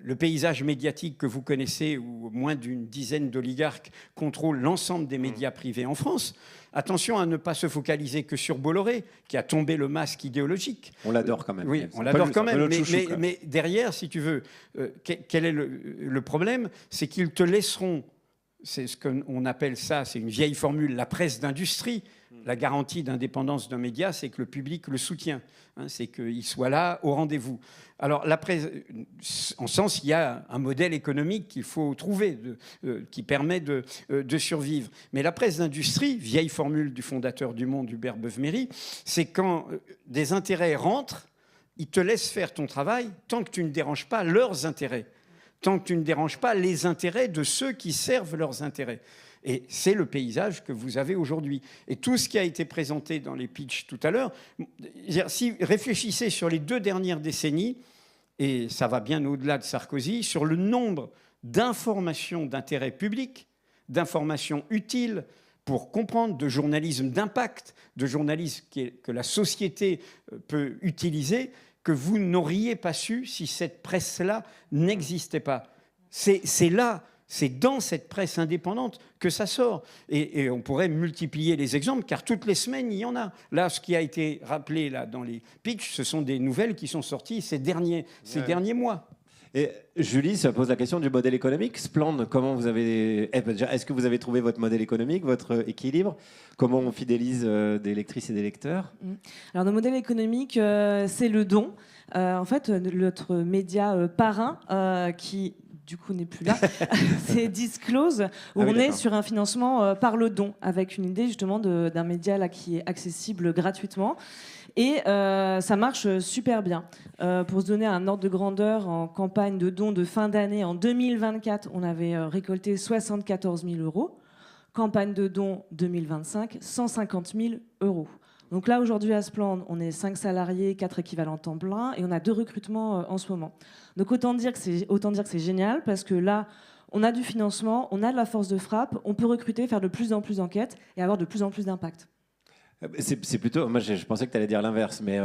le paysage médiatique que vous connaissez, où moins d'une dizaine d'oligarques contrôlent l'ensemble des médias privés en France, attention à ne pas se focaliser que sur Bolloré, qui a tombé le masque idéologique.
On l'adore quand même.
Oui, on l'adore quand même. Mais derrière, si tu veux, quel est le problème? C'est qu'ils te laisseront, c'est ce qu'on appelle ça, c'est une vieille formule, la presse d'industrie, La garantie d'indépendance d'un média, c'est que le public le soutient, hein, c'est qu'il soit là au rendez-vous. Alors, la presse, en sens, il y a un modèle économique qu'il faut trouver, qui permet de survivre. Mais la presse d'industrie, vieille formule du fondateur du Monde, Hubert Beuve-Méry, c'est quand des intérêts rentrent, ils te laissent faire ton travail tant que tu ne déranges pas leurs intérêts, tant que tu ne déranges pas les intérêts de ceux qui servent leurs intérêts. Et c'est le paysage que vous avez aujourd'hui. Et tout ce qui a été présenté dans les pitchs tout à l'heure, si réfléchissez sur les 2 dernières décennies, et ça va bien au-delà de Sarkozy, sur le nombre d'informations d'intérêt public, d'informations utiles pour comprendre, de journalisme d'impact, de journalisme que la société peut utiliser, que vous n'auriez pas su si cette presse-là n'existait pas. C'est là. C'est dans cette presse indépendante que ça sort. Et on pourrait multiplier les exemples, car toutes les semaines, il y en a. Là, ce qui a été rappelé là, dans les pitchs, ce sont des nouvelles qui sont sorties ces derniers mois.
Et Julie, ça pose la question du modèle économique. Splend, comment vous avez... Est-ce que vous avez trouvé votre modèle économique, votre équilibre? Comment on fidélise des lectrices et des lecteurs?
Alors, notre modèle économique, c'est le don. En fait, notre média parrain, qui... du coup n'est plus là, c'est Disclose, où on est sur un financement par le don, avec une idée justement d'un média là, qui est accessible gratuitement. Et ça marche super bien. Pour se donner un ordre de grandeur, en campagne de dons de fin d'année, en 2024, on avait récolté 74 000 €. Campagne de dons 2025, 150 000 €. Donc là, aujourd'hui, à Splend, on est 5 salariés, 4 équivalents temps plein, et on a 2 recrutements en ce moment. Donc autant dire que c'est génial, parce que là, on a du financement, on a de la force de frappe, on peut recruter, faire de plus en plus d'enquêtes et avoir de plus en plus d'impact.
C'est plutôt, moi je pensais que tu allais dire l'inverse, mais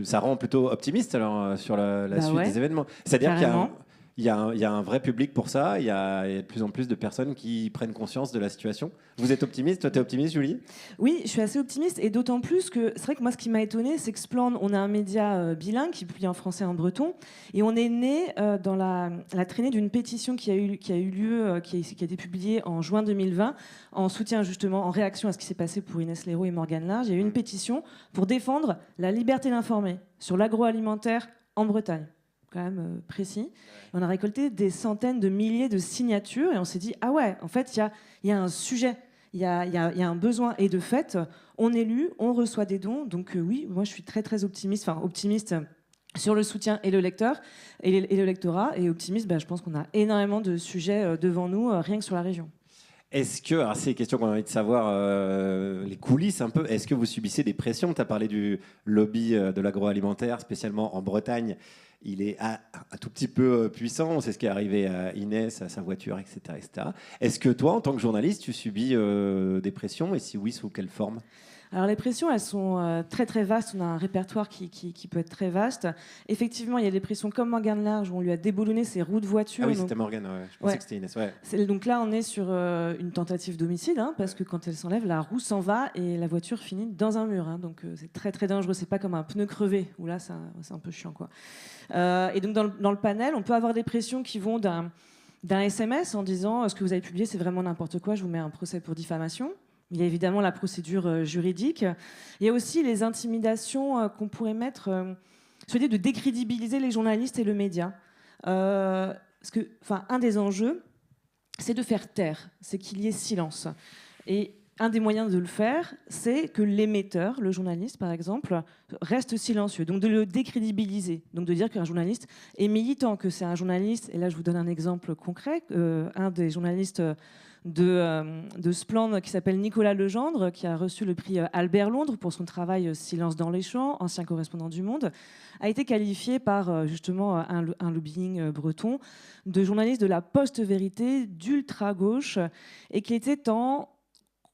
ça rend plutôt optimiste alors, sur la suite des événements. C'est-à-dire qu'il y a un vrai public pour ça, il y a de plus en plus de personnes qui prennent conscience de la situation. Vous êtes optimiste? Toi, tu es optimiste, Julie?
Oui, je suis assez optimiste, et d'autant plus que c'est vrai que moi, ce qui m'a étonnée, c'est que Splend, on a un média bilingue qui publie en français et en breton, et on est né dans la traînée d'une pétition qui a été publiée en juin 2020, en soutien justement, en réaction à ce qui s'est passé pour Inès Leroux et Morgane Large. Il y a eu une pétition pour défendre la liberté d'informer sur l'agroalimentaire en Bretagne. Quand même précis. On a récolté des centaines de milliers de signatures et on s'est dit, ah ouais, en fait, il y a un sujet, il y a un besoin. Et de fait, on est lu, on reçoit des dons. Donc oui, moi je suis très très optimiste sur le soutien et le lecteur et le lectorat. Et optimiste, je pense qu'on a énormément de sujets devant nous, rien que sur la région.
Est-ce que, alors c'est une question qu'on a envie de savoir, les coulisses un peu, est-ce que vous subissez des pressions? Tu as parlé du lobby de l'agroalimentaire, spécialement en Bretagne. Il est un tout petit peu puissant, on sait ce qui est arrivé à Inès, à sa voiture, etc. etc. Est-ce que toi, en tant que journaliste, tu subis des pressions, et si oui, sous quelle forme?
Alors les pressions, elles sont très très vastes. On a un répertoire qui peut être très vaste. Effectivement, il y a des pressions comme Morgane Large, où on lui a déboulonné ses roues de voiture.
Ah oui, c'était Morgane, ouais. Je pensais que c'était Inès. Ouais.
Donc là, on est sur une tentative d'homicide, parce que quand elle s'enlève, la roue s'en va et la voiture finit dans un mur. Donc c'est très très dangereux. C'est pas comme un pneu crevé, où là, c'est un peu chiant, quoi. Et donc dans le panel, on peut avoir des pressions qui vont d'un SMS en disant « ce que vous avez publié, c'est vraiment n'importe quoi, je vous mets un procès pour diffamation ». Il y a évidemment la procédure juridique. Il y a aussi les intimidations qu'on pourrait mettre sur l'idée de décrédibiliser les journalistes et le média. Parce que, un des enjeux, c'est de faire taire, c'est qu'il y ait silence. Et un des moyens de le faire, c'est que l'émetteur, le journaliste par exemple, reste silencieux. Donc de le décrédibiliser. Donc de dire qu'un journaliste est militant, que c'est un journaliste. Et là, je vous donne un exemple concret. Un des journalistes de Splend qui s'appelle Nicolas Legendre, qui a reçu le prix Albert Londres pour son travail Silence dans les champs, ancien correspondant du Monde, a été qualifié par justement un lobbying breton de journaliste de la post-vérité, d'ultra-gauche, et qui était en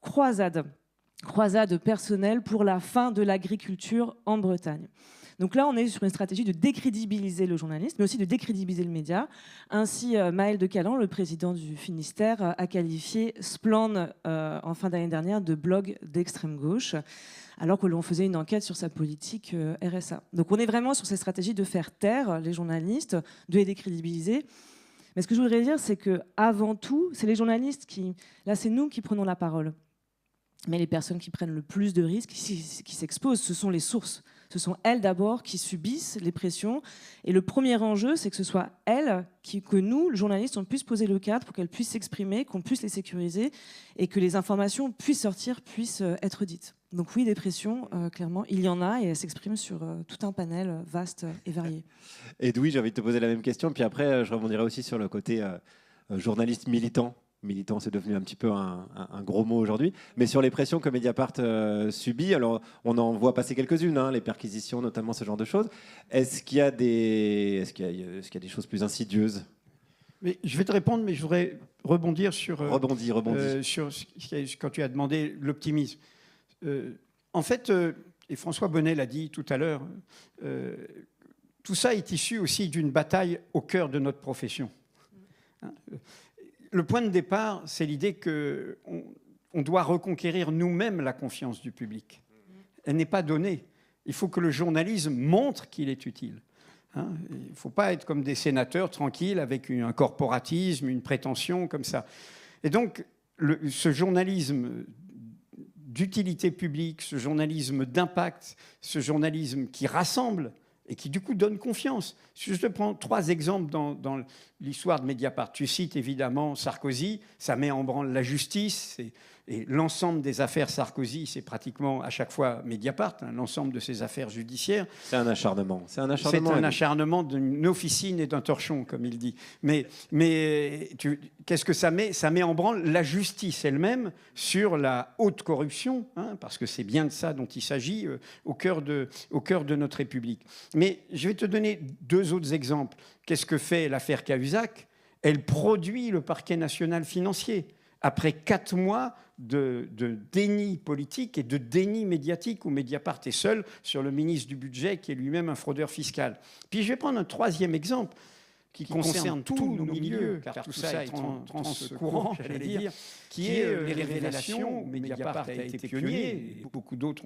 croisade personnelle pour la fin de l'agriculture en Bretagne. Donc là, on est sur une stratégie de décrédibiliser le journaliste, mais aussi de décrédibiliser le média. Ainsi, Maël de Calan, le président du Finistère, a qualifié Splend en fin d'année dernière de blog d'extrême gauche, alors que l'on faisait une enquête sur sa politique RSA. Donc on est vraiment sur cette stratégie de faire taire les journalistes, de les décrédibiliser. Mais ce que je voudrais dire, c'est qu'avant tout, c'est les journalistes qui... Là, c'est nous qui prenons la parole. Mais les personnes qui prennent le plus de risques, qui s'exposent, ce sont les sources. Ce sont elles d'abord qui subissent les pressions. Et le premier enjeu, c'est que ce soit elles, que nous, le journaliste, on puisse poser le cadre pour qu'elles puissent s'exprimer, qu'on puisse les sécuriser et que les informations puissent sortir, puissent être dites. Donc oui, des pressions, clairement, il y en a et elles s'expriment sur tout un panel vaste et varié.
Edoui, j'ai envie de te poser la même question. Puis après, je rebondirai aussi sur le côté journaliste militant. Militant, c'est devenu un petit peu un gros mot aujourd'hui. Mais sur les pressions que Mediapart subit, alors on en voit passer quelques-unes, hein, les perquisitions, notamment ce genre de choses. Est-ce qu'il y a des choses plus insidieuses?
Mais je vais te répondre, mais je voudrais rebondir sur,
Rebondis.
sur quand tu as demandé l'optimisme. En fait, et François Bonnet l'a dit tout à l'heure, tout ça est issu aussi d'une bataille au cœur de notre profession. Le point de départ, c'est l'idée qu'on doit reconquérir nous-mêmes la confiance du public. Elle n'est pas donnée. Il faut que le journalisme montre qu'il est utile. Il ne faut pas être comme des sénateurs tranquilles avec un corporatisme, une prétention comme ça. Et donc, ce journalisme d'utilité publique, ce journalisme d'impact, ce journalisme qui rassemble et qui, du coup, donne confiance. Je te prends 3 exemples dans l'histoire de Mediapart. Tu cites évidemment Sarkozy, ça met en branle la justice, et l'ensemble des affaires Sarkozy, c'est pratiquement à chaque fois Mediapart, hein, l'ensemble de ces affaires judiciaires.
C'est un acharnement. C'est un
acharnement d'une officine et d'un torchon, comme il dit. Mais qu'est-ce que ça met? Ça met en branle la justice elle-même sur la haute corruption, hein, parce que c'est bien de ça dont il s'agit au cœur de notre République. Mais je vais te donner 2 autres exemples. Qu'est-ce que fait l'affaire Cahuzac? Elle produit le parquet national financier. Après 4 mois de déni politique et de déni médiatique où Mediapart est seul sur le ministre du Budget qui est lui-même un fraudeur fiscal. Puis je vais prendre un 3e exemple qui concerne tous nos milieux, car tout ça est transcourant, j'allais dire, qui est les révélations où Mediapart a été pionnier, et beaucoup d'autres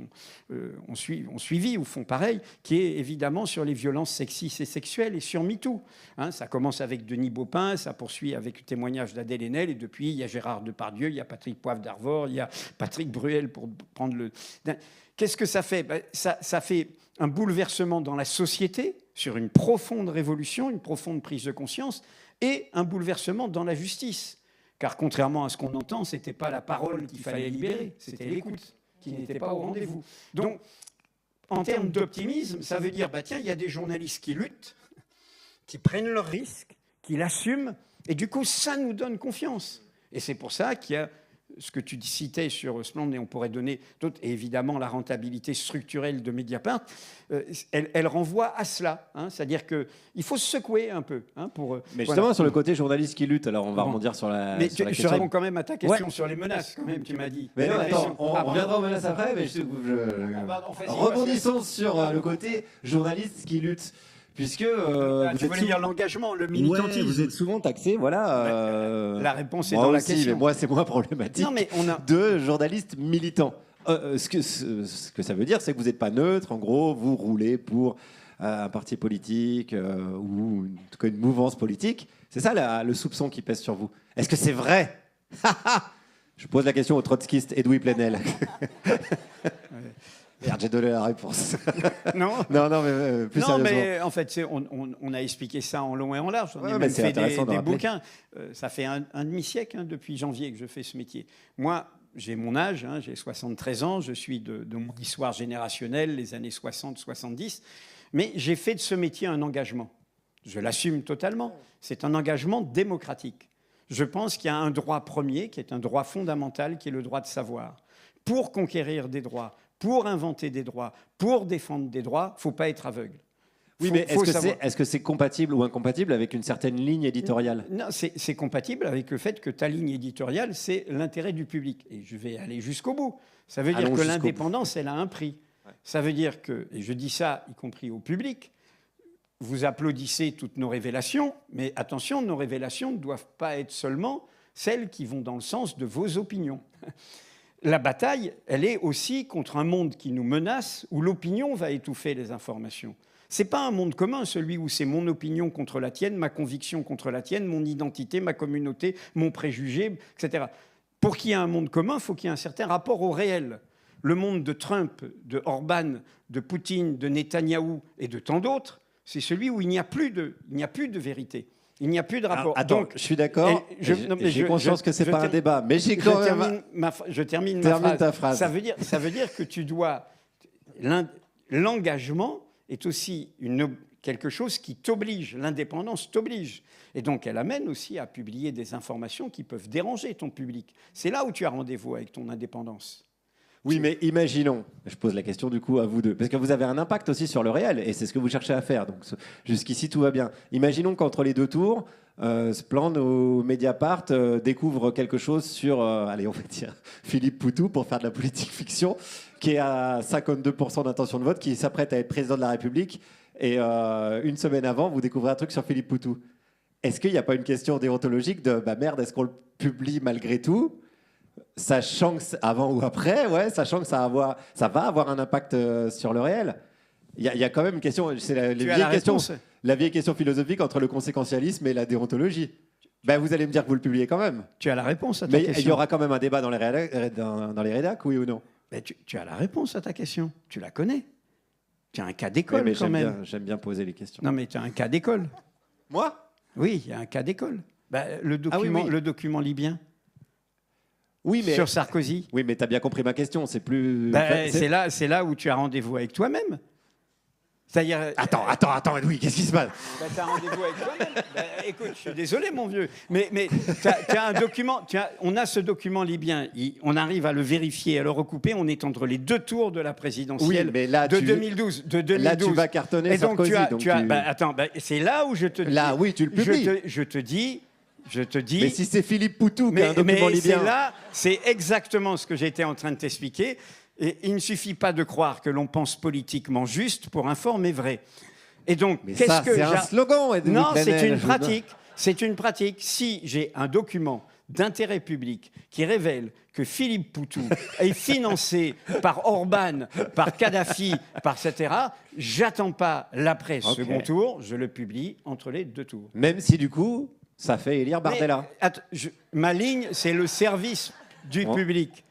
ont suivi ou font pareil, qui est évidemment sur les violences sexistes et sexuelles et sur MeToo. Hein, ça commence avec Denis Baupin, ça poursuit avec le témoignage d'Adèle Haenel, et depuis, il y a Gérard Depardieu, il y a Patrick Poivre d'Arvor, il y a Patrick Bruel, pour prendre le... Qu'est-ce que ça fait? Ça fait un bouleversement dans la société, sur une profonde révolution, une profonde prise de conscience, et un bouleversement dans la justice. Car contrairement à ce qu'on entend, ce n'était pas la parole qu'il fallait libérer, c'était l'écoute qui n'était pas au rendez-vous. Donc, en termes d'optimisme, ça veut dire, tiens, il y a des journalistes qui luttent, qui prennent leurs risques, qui l'assument, et du coup, ça nous donne confiance. Et c'est pour ça qu'il y a ce que tu citais sur Splendid, et on pourrait donner d'autres, et évidemment la rentabilité structurelle de Mediapart, elle renvoie à cela. Hein, c'est-à-dire qu'il faut se secouer un peu. Hein,
mais justement, sur le côté journaliste qui lutte, alors on va rebondir sur la
mais
question.
Je réponds quand même à ta question sur les menaces, quand même, tu m'as dit.
Mais non, attends, on reviendra aux menaces après, mais rebondissons sur le côté journaliste qui lutte. Puisque
tu voulais dire l'engagement, le militantisme.
Ouais, vous êtes souvent taxé, voilà.
La réponse est dans la question.
Mais moi, c'est moins problématique de journalistes militants. Ce que ça veut dire, c'est que vous n'êtes pas neutre. En gros, vous roulez pour un parti politique ou en tout cas une mouvance politique. C'est ça le soupçon qui pèse sur vous. Est-ce que c'est vrai? Je pose la question au trotskiste Edoui Plenel. Merde, j'ai donné la réponse.
Non,
mais plus sérieusement.
Mais en fait, on a expliqué ça en long et en large. On a même fait des bouquins. Ça fait un demi-siècle, depuis janvier, que je fais ce métier. Moi, j'ai mon âge, j'ai 73 ans, je suis de mon histoire générationnelle, les années 60-70, mais j'ai fait de ce métier un engagement. Je l'assume totalement. C'est un engagement démocratique. Je pense qu'il y a un droit premier, qui est un droit fondamental, qui est le droit de savoir. Pour conquérir des droits, pour inventer des droits, pour défendre des droits, il ne faut pas être aveugle.
Oui, mais est-ce que c'est compatible ou incompatible avec une certaine ligne éditoriale?
Non, c'est compatible avec le fait que ta ligne éditoriale, c'est l'intérêt du public. Et je vais aller jusqu'au bout. Ça veut dire que l'indépendance, elle a un prix. Ouais. Ça veut dire que, et je dis ça y compris au public, vous applaudissez toutes nos révélations, mais attention, nos révélations ne doivent pas être seulement celles qui vont dans le sens de vos opinions. La bataille, elle est aussi contre un monde qui nous menace, où l'opinion va étouffer les informations. Ce n'est pas un monde commun, celui où c'est mon opinion contre la tienne, ma conviction contre la tienne, mon identité, ma communauté, mon préjugé, etc. Pour qu'il y ait un monde commun, il faut qu'il y ait un certain rapport au réel. Le monde de Trump, de Orban, de Poutine, de Netanyahou et de tant d'autres, c'est celui où il n'y a plus de vérité. Il n'y a plus de rapport.
Alors, attends,
Donc,
je suis d'accord. J'ai conscience que c'est pas un débat, mais j'ai quand même.
Je termine
ta phrase.
Ça veut dire que tu dois. L'engagement est aussi quelque chose qui t'oblige. L'indépendance t'oblige. Et donc, elle amène aussi à publier des informations qui peuvent déranger ton public. C'est là où tu as rendez-vous avec ton indépendance.
Oui, mais imaginons, je pose la question du coup à vous deux, parce que vous avez un impact aussi sur le réel, et c'est ce que vous cherchez à faire, donc jusqu'ici tout va bien. Imaginons qu'entre les 2 tours, Splan ou Mediapart découvre quelque chose sur, allez on va dire, Philippe Poutou, pour faire de la politique fiction, qui est à 52% d'intention de vote, qui s'apprête à être président de la République, et une semaine avant, vous découvrez un truc sur Philippe Poutou. Est-ce qu'il n'y a pas une question déontologique de, bah merde, est-ce qu'on le publie malgré tout ? Sachant que avant ou après, ouais, sachant que ça va avoir un impact sur le réel. Il y a quand même une question, c'est la vieille question philosophique entre le conséquentialisme et la déontologie. Ben, vous allez me dire que vous le publiez quand même.
Tu as la réponse à ta question.
Mais il y aura quand même un débat dans les rédacs, oui ou non?
Mais tu as la réponse à ta question. Tu la connais. Tu as un cas d'école mais quand même.
J'aime bien poser les questions.
Non, mais tu as un cas d'école.
Moi?
Oui, il y a un cas d'école. Ben, le document libyen.
Oui, mais
sur Sarkozy.
Oui, mais tu as bien compris ma question. C'est plus.
C'est là où tu as rendez-vous avec toi-même. C'est-à-dire.
Attends, Edoui, qu'est-ce qui se passe?
Tu as rendez-vous avec toi-même. Écoute, je suis désolé, mon vieux. Mais tu as un document. On a ce document libyen. On arrive à le vérifier, à le recouper. On est entre les 2 tours de la présidentielle de 2012.
Là, tu vas cartonner et Sarkozy.
Attends, c'est là où je te dis.
Là, oui, tu le publies.
Je te dis.
Mais si c'est Philippe Poutou qui a un document libyen.
C'est exactement ce que j'étais en train de t'expliquer. Et il ne suffit pas de croire que l'on pense politiquement juste pour informer vrai. Et donc,
c'est un slogan.
Non, c'est une pratique. C'est une pratique. Si j'ai un document d'intérêt public qui révèle que Philippe Poutou est financé par Orban, par Kadhafi, etc., j'attends pas l'après-second tour, je le publie entre les 2 tours.
Même si du coup, ça fait élire Bardella.
Ma ligne, c'est le service du public.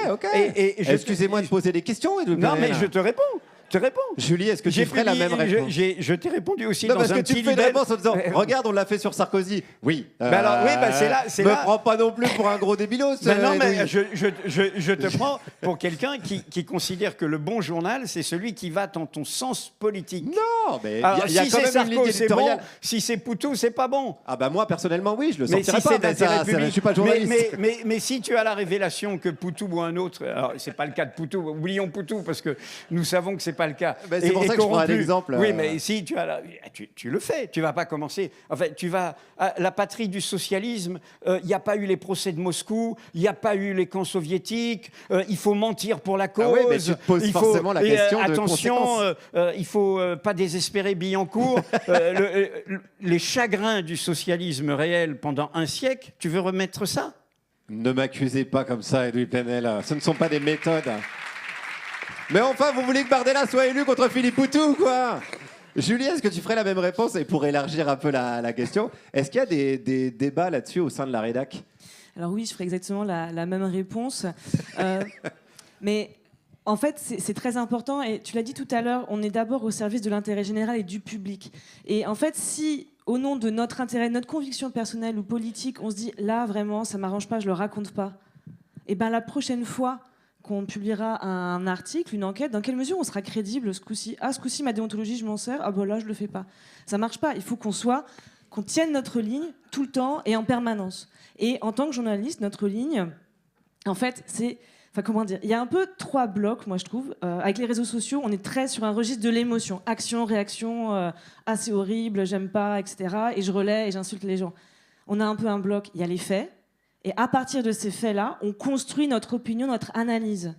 Ok. Excusez-moi de poser des questions.
Non, mais je te réponds.
Julie, est-ce que tu ferais la même réponse?
Je t'ai répondu aussi
non,
dans un
parce que tu fais une réponse en disant regarde, on l'a fait sur Sarkozy. Oui.
C'est
là. Me prends pas non plus pour un gros débilos.
Non, mais je te prends pour quelqu'un qui considère que le bon journal, c'est celui qui va dans ton sens politique.
Non, mais il y a quand même une ligne éditoriale.
Bon, si c'est Poutou, c'est pas bon.
Ah bah moi personnellement, oui, je le sentirais
si
pas.
D'intérêt public.
Je suis pas journaliste.
Mais si tu as la révélation que Poutou ou un autre, alors c'est pas le cas de Poutou, oublions Poutou parce que nous savons que c'est pas le cas.
C'est pour ça que je prends un exemple.
Oui, mais si tu as tu le fais. Tu vas pas commencer. Enfin, tu vas la patrie du socialisme. Il n'y a pas eu les procès de Moscou. Il n'y a pas eu les camps soviétiques. Il faut mentir pour la cause.
Ah ouais, mais tu te poses forcément la question de
attention, il faut pas désespérer Billancourt. Les chagrins du socialisme réel pendant un siècle. Tu veux remettre ça?
Ne m'accusez pas comme ça, Edoui Plenel. Ce ne sont pas des méthodes. Mais enfin, vous voulez que Bardella soit élu contre Philippe Poutou, quoi? Julie, est-ce que tu ferais la même réponse? Et pour élargir un peu la question, est-ce qu'il y a des débats là-dessus au sein de la rédac?
Alors oui, je ferais exactement la même réponse. Mais en fait, c'est très important. Et tu l'as dit tout à l'heure, on est d'abord au service de l'intérêt général et du public. Et en fait, si au nom de notre intérêt, notre conviction personnelle ou politique, on se dit là, vraiment, ça m'arrange pas, je le raconte pas, et bien la prochaine fois qu'on publiera un article, une enquête, dans quelle mesure on sera crédible ce coup-ci? Ah, ce coup-ci, ma déontologie, je m'en sers. Ah, bah là, je le fais pas. Ça marche pas. Il faut qu'on tienne notre ligne tout le temps et en permanence. Et en tant que journaliste, notre ligne, en fait, c'est... Enfin, comment dire? Il y a un peu 3 blocs, moi, je trouve. Avec les réseaux sociaux, on est très sur un registre de l'émotion. Action, réaction, ah, c'est horrible, j'aime pas, etc. Et je relaie et j'insulte les gens. On a un peu un bloc, il y a les faits. Et à partir de ces faits-là, on construit notre opinion, notre analyse.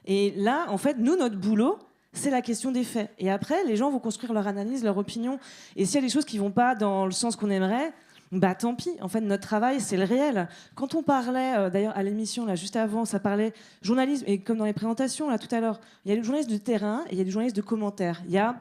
Et là, en fait, nous, notre boulot, c'est la question des faits. Et après, les gens vont construire leur analyse, leur opinion. Et s'il y a des choses qui ne vont pas dans le sens qu'on aimerait, bah tant pis. En fait, notre travail, c'est le réel. Quand on parlait, d'ailleurs, à l'émission, là, juste avant, ça parlait journalisme. Et comme dans les présentations, là, tout à l'heure, il y a les journalistes de terrain et il y a les journalistes de commentaires. Il y a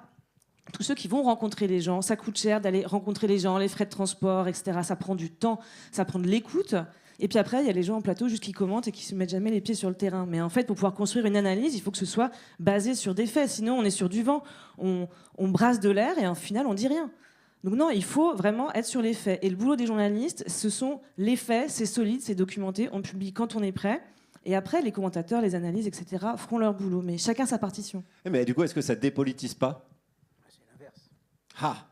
tous ceux qui vont rencontrer les gens. Ça coûte cher d'aller rencontrer les gens, les frais de transport, etc. Ça prend du temps, ça prend de l'écoute. Et puis après, il y a les gens en plateau juste qui commentent et qui se mettent jamais les pieds sur le terrain. Mais en fait, pour pouvoir construire une analyse, il faut que ce soit basé sur des faits. Sinon, on est sur du vent. On brasse de l'air et au final, on dit rien. Donc non, il faut vraiment être sur les faits. Et le boulot des journalistes, ce sont les faits, c'est solide, c'est documenté, on publie quand on est prêt. Et après, les commentateurs, les analyses, etc. feront leur boulot. Mais chacun sa partition.
Mais du coup, est-ce que ça dépolitise pas? C'est l'inverse. Ah,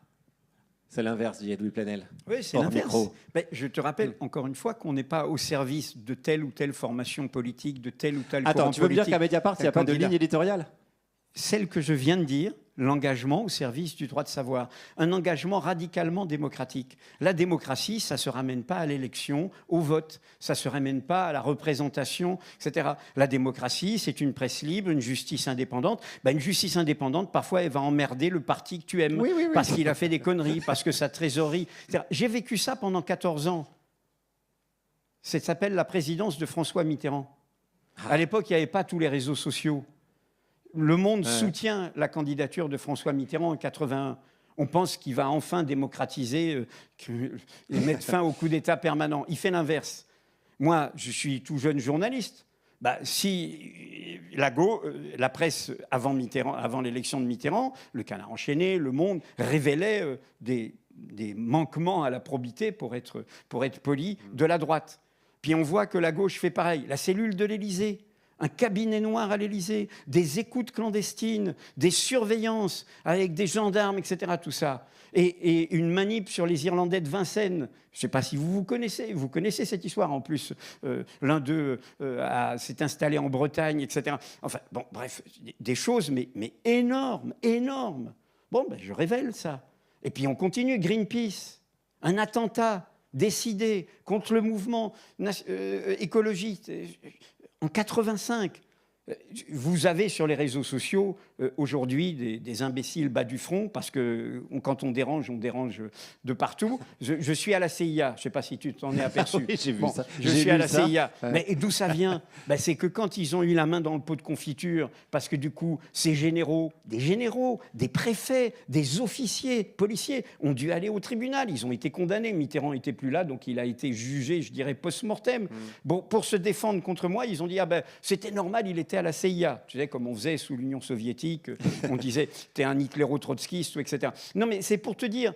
c'est l'inverse, dit Edoui Plenel.
Oui, c'est l'inverse. Mais je te rappelle encore une fois qu'on n'est pas au service de telle ou telle formation politique, de tel ou tel courant politique.
Attends, tu veux me dire qu'à Mediapart, il n'y a pas de ligne éditoriale?
Celle que je viens de dire, l'engagement au service du droit de savoir. Un engagement radicalement démocratique. La démocratie, ça ne se ramène pas à l'élection, au vote. Ça ne se ramène pas à la représentation, etc. La démocratie, c'est une presse libre, une justice indépendante. Une justice indépendante, parfois, elle va emmerder le parti que tu aimes. Oui. Parce qu'il a fait des conneries, parce que sa trésorerie... J'ai vécu ça pendant 14 ans. Ça s'appelle la présidence de François Mitterrand. À l'époque, il n'y avait pas tous les réseaux sociaux. Le monde soutient la candidature de François Mitterrand en 81. On pense qu'il va enfin démocratiser et mettre fin au coup d'État permanent. Il fait l'inverse. Moi, je suis tout jeune journaliste. Si la presse, avant l'élection de Mitterrand, le Canard enchaîné, Le Monde, révélait des manquements à la probité, pour être poli, de la droite. Puis on voit que la gauche fait pareil. La cellule de l'Élysée, un cabinet noir à l'Élysée, des écoutes clandestines, des surveillances avec des gendarmes, etc. Tout ça. Et une manip sur les Irlandais de Vincennes. Je ne sais pas si vous connaissez cette histoire en plus. L'un d'eux s'est installé en Bretagne, etc. Enfin, bon, bref, des choses, mais énormes, énormes. Bon, je révèle ça. Et puis on continue, Greenpeace, un attentat décidé contre le mouvement écologiste. En 85, vous avez sur les réseaux sociaux aujourd'hui des imbéciles bas du front, parce que quand on dérange de partout. Je suis à la CIA, je ne sais pas si tu t'en es aperçu.
Oui, j'ai vu ça.
Je suis à la CIA. Ouais. Mais d'où ça vient? C'est que quand ils ont eu la main dans le pot de confiture, parce que du coup, ces généraux, des préfets, des officiers policiers ont dû aller au tribunal. Ils ont été condamnés. Mitterrand n'était plus là, donc il a été jugé, je dirais, post-mortem. Bon, pour se défendre contre moi, ils ont dit c'était normal, il était à la CIA. Tu sais, comme on faisait sous l'Union soviétique, on disait t'es un hitléro-trotskiste, etc. Non, mais c'est pour te dire,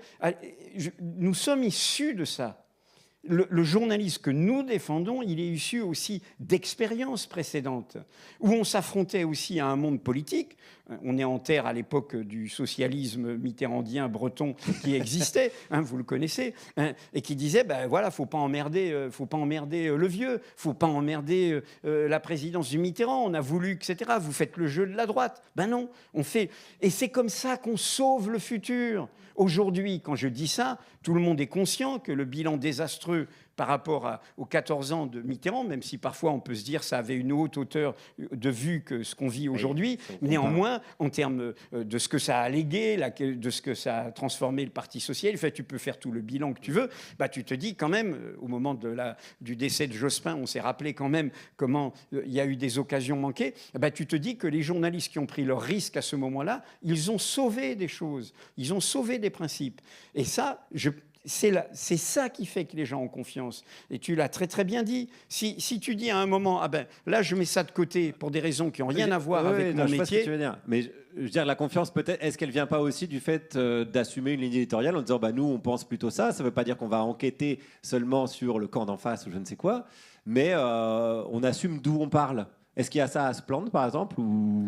nous sommes issus de ça. Le journalisme que nous défendons, il est issu aussi d'expériences précédentes, où on s'affrontait aussi à un monde politique. On est en terre à l'époque du socialisme mitterrandien breton qui existait, vous le connaissez, et qui disait, faut pas emmerder le vieux, faut pas emmerder la présidence du Mitterrand, on a voulu, etc. Vous faites le jeu de la droite. Non, on fait... Et c'est comme ça qu'on sauve le futur. Aujourd'hui, quand je dis ça, tout le monde est conscient que le bilan désastreux par rapport aux 14 ans de Mitterrand, même si parfois on peut se dire que ça avait une haute hauteur de vue que ce qu'on vit aujourd'hui, néanmoins, en termes de ce que ça a légué, de ce que ça a transformé le Parti socialiste, tu peux faire tout le bilan que tu veux, tu te dis quand même, au moment du décès de Jospin, on s'est rappelé quand même comment il y a eu des occasions manquées, tu te dis que les journalistes qui ont pris leur risque à ce moment-là, ils ont sauvé des choses, ils ont sauvé des principes. Et ça, c'est ça qui fait que les gens ont confiance. Et tu l'as très très bien dit. Si tu dis à un moment, là je mets ça de côté pour des raisons qui n'ont rien à voir avec mon métier. Je sais ce que tu veux dire.
Mais je veux dire, la confiance peut-être, est-ce qu'elle ne vient pas aussi du fait d'assumer une ligne éditoriale en disant, nous on pense plutôt ça. Ça ne veut pas dire qu'on va enquêter seulement sur le camp d'en face ou je ne sais quoi, mais on assume d'où on parle. Est-ce qu'il y a ça à se plaindre, par exemple ou...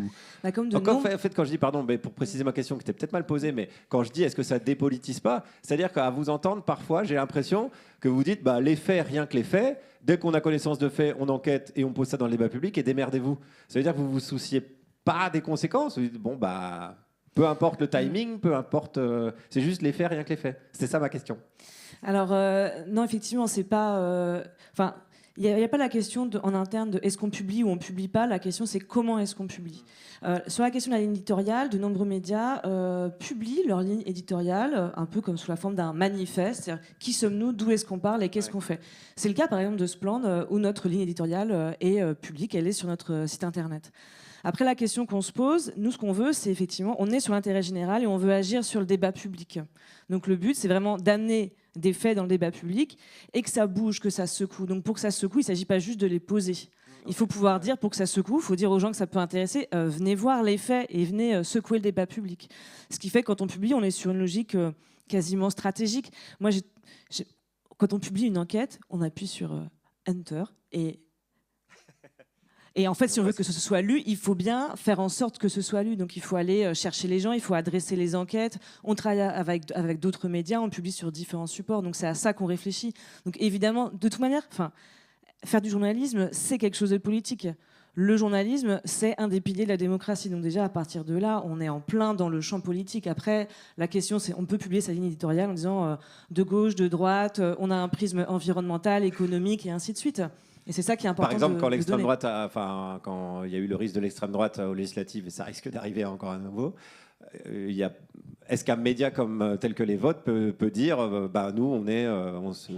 Comme de
Encore, en fait, quand je dis, pardon, pour préciser ma question qui était peut-être mal posée, mais quand je dis est-ce que ça dépolitise pas, c'est-à-dire qu'à vous entendre, parfois, j'ai l'impression que vous dites les faits, rien que les faits, dès qu'on a connaissance de faits, on enquête et on pose ça dans le débat public et démerdez-vous. Ça veut dire que vous vous souciez pas des conséquences. Vous dites, peu importe le timing, peu importe, c'est juste les faits, rien que les faits. C'est ça ma question.
Alors, non, effectivement, c'est pas... Il n'y a pas la question en interne de est-ce qu'on publie ou on ne publie pas. La question, c'est comment est-ce qu'on publie. Sur la question de la ligne éditoriale, de nombreux médias publient leur ligne éditoriale un peu comme sous la forme d'un manifeste. C'est-à-dire, qui sommes-nous, d'où est-ce qu'on parle et qu'est-ce qu'on fait. C'est le cas, par exemple, de Splend, où notre ligne éditoriale est publique. Elle est sur notre site internet. Après, la question qu'on se pose, nous, ce qu'on veut, c'est effectivement, on est sur l'intérêt général et on veut agir sur le débat public. Donc le but, c'est vraiment d'amener des faits dans le débat public et que ça bouge, que ça secoue. Donc pour que ça secoue, il ne s'agit pas juste de les poser. Il faut pouvoir dire, pour que ça secoue, il faut dire aux gens que ça peut intéresser, venez voir les faits et venez secouer le débat public. Ce qui fait que quand on publie, on est sur une logique quasiment stratégique. Moi, quand on publie une enquête, on appuie sur Enter et en fait, si on veut que ce soit lu, il faut bien faire en sorte que ce soit lu. Donc il faut aller chercher les gens, il faut adresser les enquêtes. On travaille avec d'autres médias, on publie sur différents supports. Donc c'est à ça qu'on réfléchit. Donc évidemment, de toute manière, faire du journalisme, c'est quelque chose de politique. Le journalisme, c'est un des piliers de la démocratie. Donc déjà, à partir de là, on est en plein dans le champ politique. Après, la question, c'est on peut publier sa ligne éditoriale en disant de gauche, de droite, on a un prisme environnemental, économique et ainsi de suite. Et c'est ça qui est important.
Par exemple, quand l'extrême
donner.
droite, quand il y a eu le risque de l'extrême droite aux législatives, et ça risque d'arriver encore à nouveau, est-ce qu'un média tel que les vôtres peut dire, nous, on se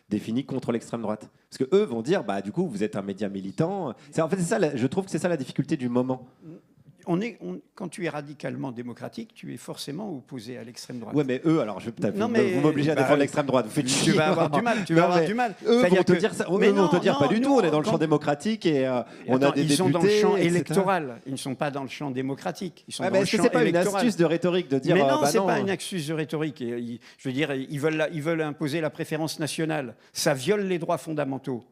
définit contre l'extrême droite? Parce que eux vont dire, du coup, vous êtes un média militant. En fait, je trouve que c'est ça la difficulté du moment.
Quand tu es radicalement démocratique, tu es forcément opposé à l'extrême droite.
Ouais, mais eux, alors vous m'obligez à défendre l'extrême droite. Vous faites chier.
Tu vas avoir du mal.
Eux vont te dire ça. Eux vont te dire pas du tout. On est dans le champ démocratique et on a des députés.
Ils sont dans le champ électoral. Ils ne sont pas dans le champ démocratique. Ils sont dans le champ électoral.
Est-ce que c'est pas une astuce de rhétorique de dire
Mais non, c'est pas une astuce de rhétorique. Je veux dire, ils veulent imposer la préférence nationale. Ça viole les droits fondamentaux.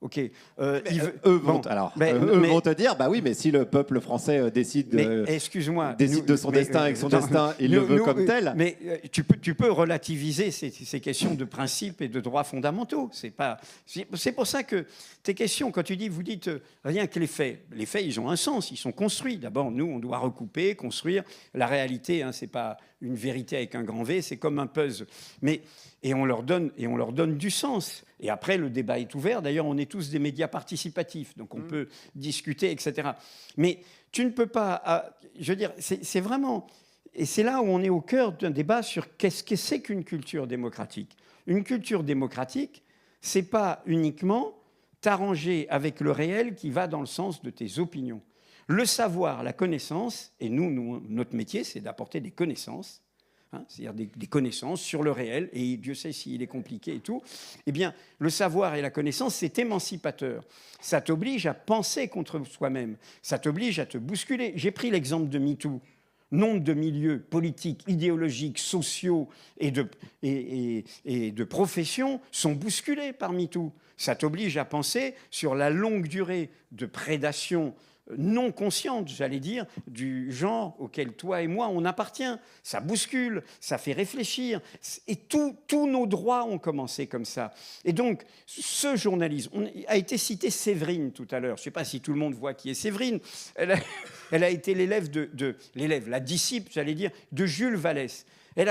Ok.
Eux vont te dire, oui, mais si le peuple français décide de son destin avec son destin, il le veut comme tel.
Mais tu peux relativiser ces questions de principes et de droits fondamentaux. C'est pour ça que tes questions, quand vous dites rien que les faits, ils ont un sens, ils sont construits. D'abord, nous, on doit recouper, construire. La réalité, c'est pas une vérité avec un grand V, c'est comme un puzzle. Et on leur donne du sens. Et après, le débat est ouvert. D'ailleurs, on est tous des médias participatifs, donc on peut discuter, etc. Mais tu ne peux pas... je veux dire, c'est vraiment... Et c'est là où on est au cœur d'un débat sur qu'est-ce que c'est qu'une culture démocratique. Une culture démocratique, c'est pas uniquement t'arranger avec le réel qui va dans le sens de tes opinions. Le savoir, la connaissance, et notre métier, c'est d'apporter des connaissances, c'est-à-dire des connaissances sur le réel, et Dieu sait s'il est compliqué et tout, eh bien, le savoir et la connaissance, c'est émancipateur. Ça t'oblige à penser contre soi-même, ça t'oblige à te bousculer. J'ai pris l'exemple de MeToo. Nombre de milieux politiques, idéologiques, sociaux et de professions sont bousculés par MeToo. Ça t'oblige à penser sur la longue durée de prédation non consciente, j'allais dire, du genre auquel toi et moi, on appartient. Ça bouscule, ça fait réfléchir. Et tous nos droits ont commencé comme ça. Et donc, ce journalisme, a été cité Séverine tout à l'heure. Je ne sais pas si tout le monde voit qui est Séverine. Elle a été la disciple, j'allais dire, de Jules Vallès. Elle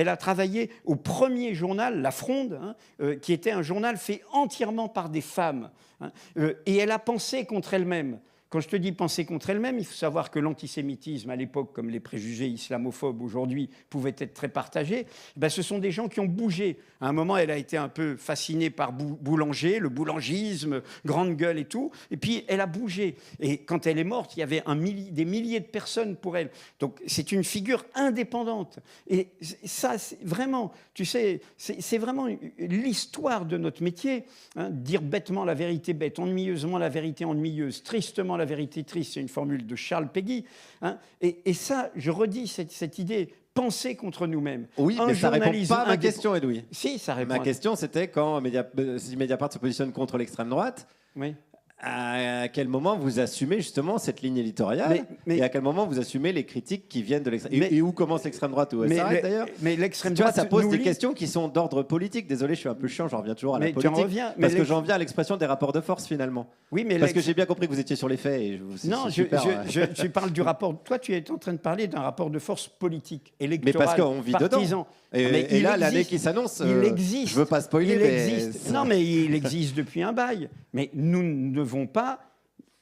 a travaillé au premier journal, La Fronde, qui était un journal fait entièrement par des femmes. Et elle a pensé contre elle-même. Quand je te dis penser contre elle-même, il faut savoir que l'antisémitisme, à l'époque, comme les préjugés islamophobes aujourd'hui, pouvaient être très partagés. Ce sont des gens qui ont bougé. À un moment, elle a été un peu fascinée par Boulanger, le boulangisme, grande gueule et tout. Et puis, elle a bougé. Et quand elle est morte, il y avait des milliers de personnes pour elle. Donc, c'est une figure indépendante. Et ça, vraiment, tu sais, c'est vraiment l'histoire de notre métier. Dire bêtement la vérité bête, ennuyeusement la vérité ennuyeuse, tristement la vérité triste, c'est une formule de Charles Péguy. Et ça, je redis cette idée, penser contre nous-mêmes.
Oui, mais ça ne répond pas à ma question, Edoui.
Si, ça répond.
Ma question, c'était quand Mediapart se positionne contre l'extrême droite.
Oui.
À quel moment vous assumez justement cette ligne éditoriale et à quel moment vous assumez les critiques qui viennent de l'extrême droite et où commence l'extrême droite ou où elle s'arrête d'ailleurs.
Mais l'extrême
droite,
ça
pose des questions qui sont d'ordre politique. Désolé, je suis un peu chiant, j'en reviens toujours à la politique parce que j'en viens à l'expression des rapports de force finalement.
Oui, mais
parce que j'ai bien compris que vous étiez sur les faits. Et
je parle du rapport. Toi, tu es en train de parler d'un rapport de force politique, électoral,
mais parce qu'on vit
partisan.
Dedans. Et là, l'année qui s'annonce,
il existe.
Je veux pas spoiler,
il existe. Non, mais il existe depuis un bail. Mais nous ne devons pas.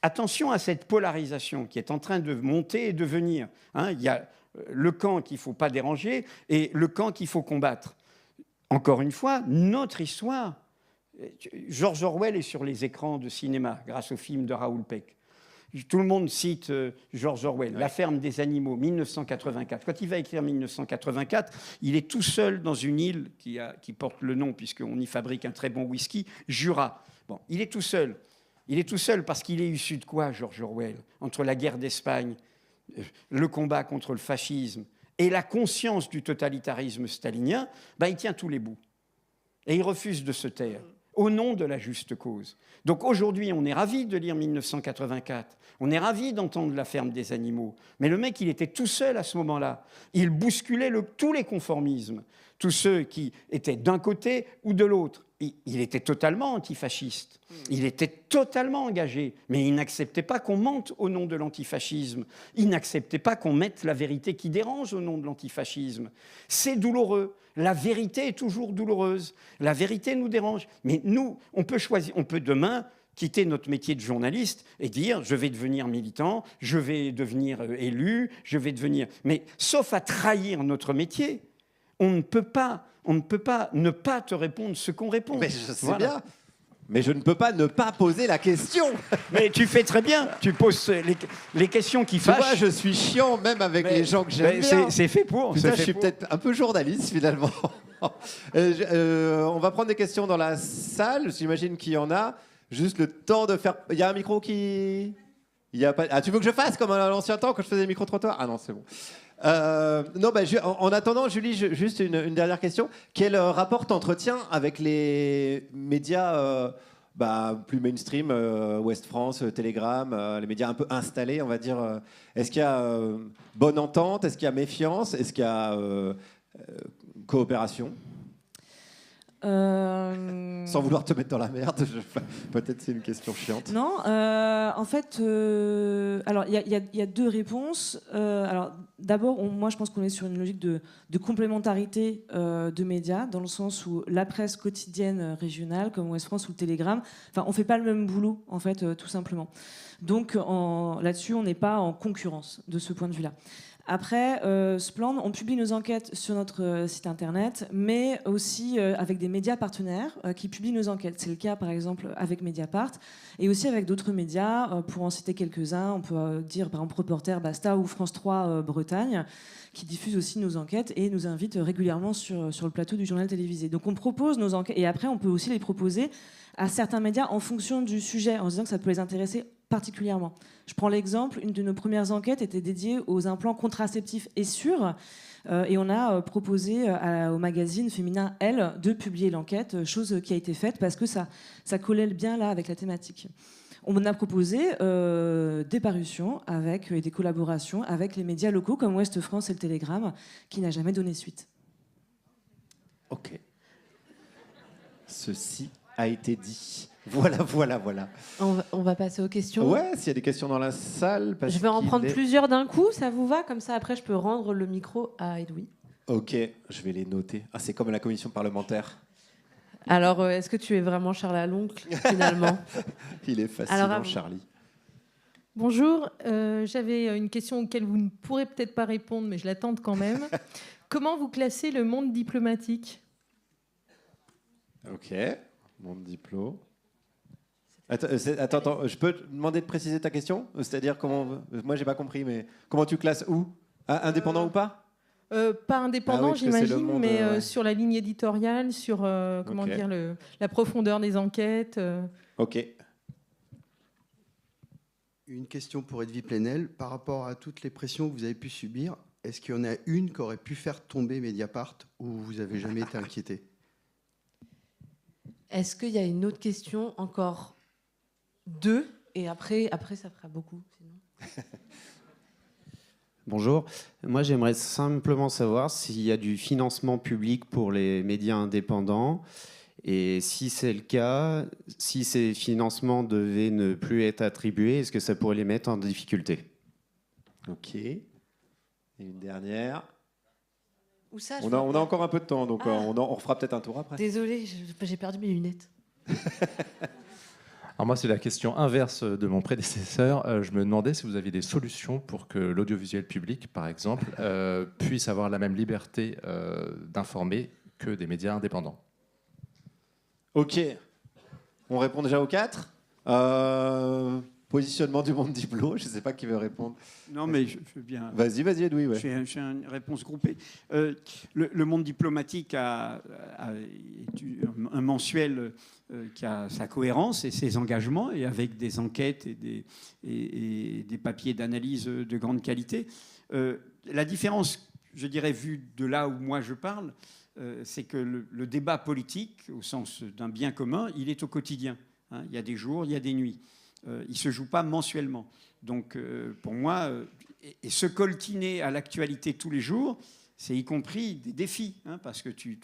Attention à cette polarisation qui est en train de monter et de venir. Il y a le camp qu'il ne faut pas déranger et le camp qu'il faut combattre. Encore une fois, notre histoire. George Orwell est sur les écrans de cinéma grâce au film de Raoul Peck. tout le monde cite George Orwell, La ferme des animaux, 1984. Quand il va écrire 1984, il est tout seul dans une île qui porte le nom, puisqu'on y fabrique un très bon whisky, Jura. Bon, il est tout seul. Il est tout seul parce qu'il est issu de quoi, George Orwell? Entre la guerre d'Espagne, le combat contre le fascisme et la conscience du totalitarisme stalinien, il tient tous les bouts. Et il refuse de se taire, au nom de la juste cause. Donc aujourd'hui, on est ravis de lire 1984, on est ravis d'entendre La ferme des animaux, mais le mec, il était tout seul à ce moment-là. Il bousculait tous les conformismes, tous ceux qui étaient d'un côté ou de l'autre. Il était totalement antifasciste, il était totalement engagé, mais il n'acceptait pas qu'on mente au nom de l'antifascisme, il n'acceptait pas qu'on mette la vérité qui dérange au nom de l'antifascisme. C'est douloureux, la vérité est toujours douloureuse, la vérité nous dérange, mais nous, on peut choisir, on peut demain quitter notre métier de journaliste et dire je vais devenir militant, je vais devenir élu, je vais devenir... Mais sauf à trahir notre métier, on ne peut pas ne pas te répondre ce qu'on répond.
Mais je sais bien. Mais je ne peux pas ne pas poser la question.
Mais tu fais très bien. Tu poses les questions qui fâchent.
Moi, je suis chiant même avec les gens que j'aime bien.
C'est fait pour.
Putain, je suis peut-être un peu journaliste finalement. On va prendre des questions dans la salle. J'imagine qu'il y en a. Juste le temps de faire... Il y a un micro qui... Il y a pas... Ah, tu veux que je fasse comme à l'ancien temps quand je faisais les micro-trottoirs? Ah non, c'est bon. Non, en attendant, Julie, juste une dernière question. Quel rapport t'entretiens avec les médias plus mainstream, Ouest France, Telegram, les médias un peu installés, on va dire? Est-ce qu'il y a bonne entente? Est-ce qu'il y a méfiance? Est-ce qu'il y a coopération? Sans vouloir te mettre dans la merde, peut-être c'est une question chiante.
Non, en fait, alors il y a deux réponses. Alors d'abord, moi je pense qu'on est sur une logique de complémentarité de médias, dans le sens où la presse quotidienne régionale, comme Ouest France ou le Télégramme, on fait pas le même boulot en fait, tout simplement. Donc là-dessus, on n'est pas en concurrence de ce point de vue-là. Après, Splend, on publie nos enquêtes sur notre site internet, mais aussi avec des médias partenaires qui publient nos enquêtes. C'est le cas, par exemple, avec Mediapart, et aussi avec d'autres médias. Pour en citer quelques-uns, on peut dire, par exemple, Reporter, Basta ou France 3 Bretagne, qui diffusent aussi nos enquêtes et nous invitent régulièrement sur le plateau du journal télévisé. Donc on propose nos enquêtes, et après, on peut aussi les proposer à certains médias en fonction du sujet, en se disant que ça peut les intéresser particulièrement. Je prends l'exemple, une de nos premières enquêtes était dédiée aux implants contraceptifs et sûrs, et on a proposé au magazine féminin Elle de publier l'enquête, chose qui a été faite parce que ça collait bien là avec la thématique. On a proposé des parutions et des collaborations avec les médias locaux comme Ouest France et le Télégramme, qui n'a jamais donné suite.
Ok. Ceci a été dit. Voilà.
On va passer aux questions.
Ouais, s'il y a des questions dans la salle.
Je vais en prendre plusieurs d'un coup, ça vous va? Comme ça, après, je peux rendre le micro à Edoui.
Ok, je vais les noter. Ah, c'est comme à la commission parlementaire.
Alors, est-ce que tu es vraiment Charles Aloncle, finalement?
Il est fascinant, Charlie.
Bonjour, j'avais une question auquel vous ne pourrez peut-être pas répondre, mais je la tente quand même. Comment vous classez le monde diplomatique?
Ok, monde diplo. Attends, je peux te demander de préciser ta question? C'est-à-dire, moi j'ai pas compris, mais comment tu classes où? Indépendant ou pas?
Pas indépendant,
oui,
j'imagine, mais sur la ligne éditoriale, sur dire la profondeur des enquêtes.
Ok.
Une question pour Edwy Plenel. Par rapport à toutes les pressions que vous avez pu subir, est-ce qu'il y en a une qui aurait pu faire tomber Mediapart ou vous n'avez jamais été inquiété?
Est-ce qu'il y a une autre question? Encore deux, et après ça fera beaucoup. Sinon.
Bonjour, moi j'aimerais simplement savoir s'il y a du financement public pour les médias indépendants et si c'est le cas, si ces financements devaient ne plus être attribués, est-ce que ça pourrait les mettre en difficulté?
Ok. Et une dernière.
Où ça,
on a encore un peu de temps, donc on refera peut-être un tour après.
Désolée, j'ai perdu mes lunettes.
Alors moi, c'est la question inverse de mon prédécesseur. Je me demandais si vous aviez des solutions pour que l'audiovisuel public, par exemple, puisse avoir la même liberté d'informer que des médias indépendants.
Ok. On répond déjà aux quatre. Positionnement du monde diplo, je ne sais pas qui veut répondre.
Non, mais je veux bien.
Vas-y, Edoui. Ouais.
Je fais une réponse groupée. Le monde diplomatique a un mensuel qui a sa cohérence et ses engagements, et avec des enquêtes et des papiers d'analyse de grande qualité. La différence, je dirais, vue de là où moi je parle, c'est que le débat politique, au sens d'un bien commun, il est au quotidien. Hein. Il y a des jours, il y a des nuits. Il ne se joue pas mensuellement. Donc, pour moi, et se coltiner à l'actualité tous les jours, c'est y compris des défis, hein, parce que tu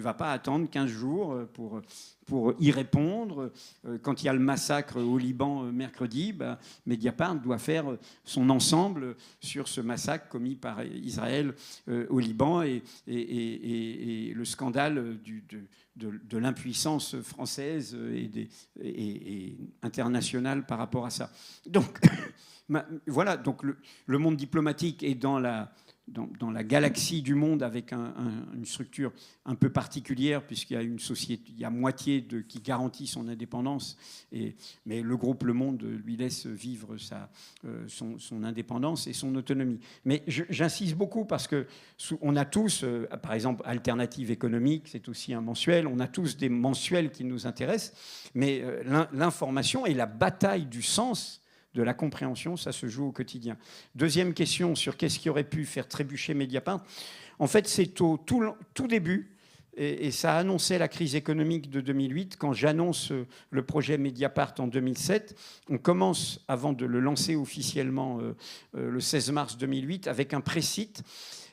vas pas attendre 15 jours pour y répondre. Quand il y a le massacre au Liban mercredi, Mediapart doit faire son ensemble sur ce massacre commis par Israël au Liban et le scandale de l'impuissance française et internationale par rapport à ça. Donc, voilà, donc le monde diplomatique est dans la galaxie du monde avec une structure un peu particulière, puisqu'il y a une société, il y a moitié qui garantit son indépendance, mais le groupe Le Monde lui laisse vivre son indépendance et son autonomie. Mais j'insiste beaucoup parce qu'on a tous, par exemple, Alternative économique, c'est aussi un mensuel, on a tous des mensuels qui nous intéressent, mais l'information et la bataille du sens de la compréhension, ça se joue au quotidien. Deuxième question sur qu'est-ce qui aurait pu faire trébucher Mediapart. En fait, c'est au tout début, et ça annonçait la crise économique de 2008, quand j'annonce le projet Mediapart en 2007. On commence, avant de le lancer officiellement le 16 mars 2008, avec un pré-site,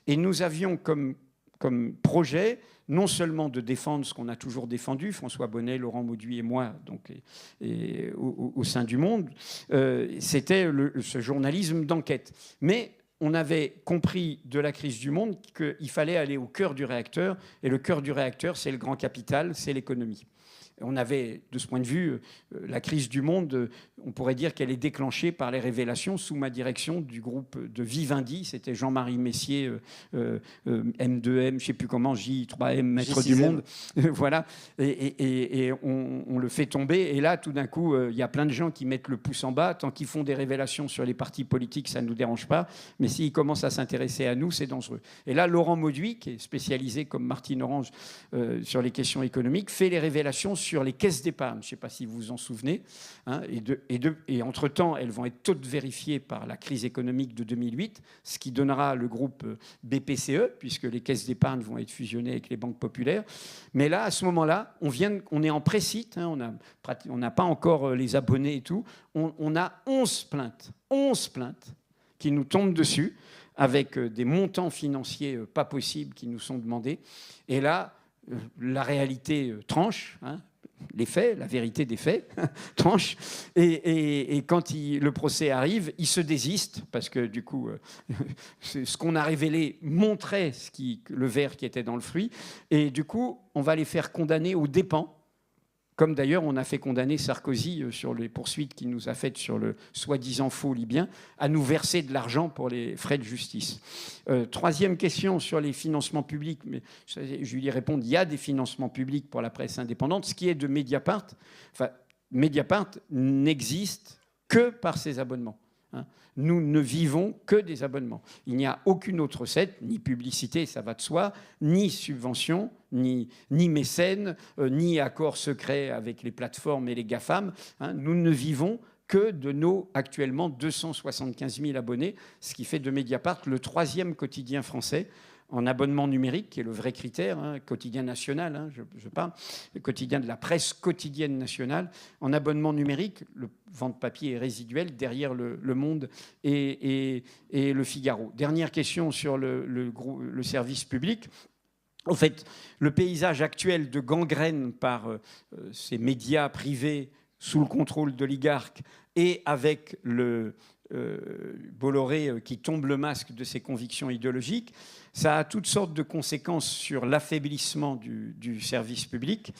et nous avions comme projet non seulement de défendre ce qu'on a toujours défendu, François Bonnet, Laurent Mauduit et moi, donc, au sein du Monde, c'était ce journalisme d'enquête. Mais on avait compris de la crise du monde qu'il fallait aller au cœur du réacteur, et le cœur du réacteur, c'est le grand capital, c'est l'économie. On avait, de ce point de vue, la crise du monde, on pourrait dire qu'elle est déclenchée par les révélations sous ma direction du groupe de Vivendi. C'était Jean-Marie Messier, M2M, je ne sais plus comment, J3M, maître du monde. Voilà. Et on le fait tomber. Et là, tout d'un coup, il y a plein de gens qui mettent le pouce en bas. Tant qu'ils font des révélations sur les partis politiques, ça ne nous dérange pas. Mais s'ils commencent à s'intéresser à nous, c'est dangereux. Et là, Laurent Mauduit, qui est spécialisé comme Martine Orange sur les questions économiques, fait les révélations sur les caisses d'épargne. Je ne sais pas si vous vous en souvenez. Hein, et entre-temps, elles vont être toutes vérifiées par la crise économique de 2008, ce qui donnera le groupe BPCE, puisque les caisses d'épargne vont être fusionnées avec les banques populaires. Mais là, à ce moment-là, on est en pré-site, hein, on n'a pas encore les abonnés et tout. On a 11 plaintes qui nous tombent dessus, avec des montants financiers pas possibles qui nous sont demandés. Et là, la réalité tranche, hein, les faits, la vérité des faits, tranche. Et quand le procès arrive, il se désiste, parce que du coup, ce qu'on a révélé montrait le verre qui était dans le fruit. Et du coup, on va les faire condamner aux dépens. Comme d'ailleurs on a fait condamner Sarkozy sur les poursuites qu'il nous a faites sur le soi-disant faux libyen, à nous verser de l'argent pour les frais de justice. Troisième question sur les financements publics. Mais je vais lui répondre, il y a des financements publics pour la presse indépendante. Ce qui est de Mediapart, Mediapart n'existe que par ses abonnements. Nous ne vivons que des abonnements. Il n'y a aucune autre recette, ni publicité, ça va de soi, ni subvention, ni mécène, ni accord secret avec les plateformes et les GAFAM. Nous ne vivons que de nos actuellement 275 000 abonnés, ce qui fait de Mediapart le 3e quotidien français en abonnement numérique, qui est le vrai critère, hein, quotidien national, hein, je parle, le quotidien de la presse quotidienne nationale, en abonnement numérique, le vente papier est résiduel, derrière le Monde et le Figaro. Dernière question sur le service public. En fait, le paysage actuel de gangrène par ces médias privés sous le contrôle d'oligarques et avec le Bolloré qui tombe le masque de ses convictions idéologiques, ça a toutes sortes de conséquences sur l'affaiblissement du service public,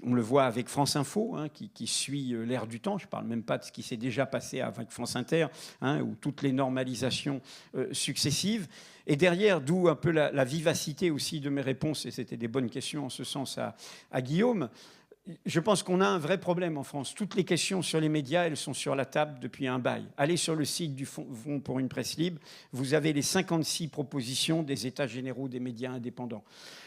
on le voit avec France Info, hein, qui suit l'air du temps. Je ne parle même pas de ce qui s'est déjà passé avec France Inter, hein, ou toutes les normalisations successives. Et derrière, d'où un peu la vivacité aussi de mes réponses, et c'était des bonnes questions en ce sens à Guillaume, je pense qu'on a un vrai problème en France. Toutes les questions sur les médias, elles sont sur la table depuis un bail. Allez sur le site du Fonds pour une presse libre, vous avez les 56 propositions des États généraux des médias indépendants.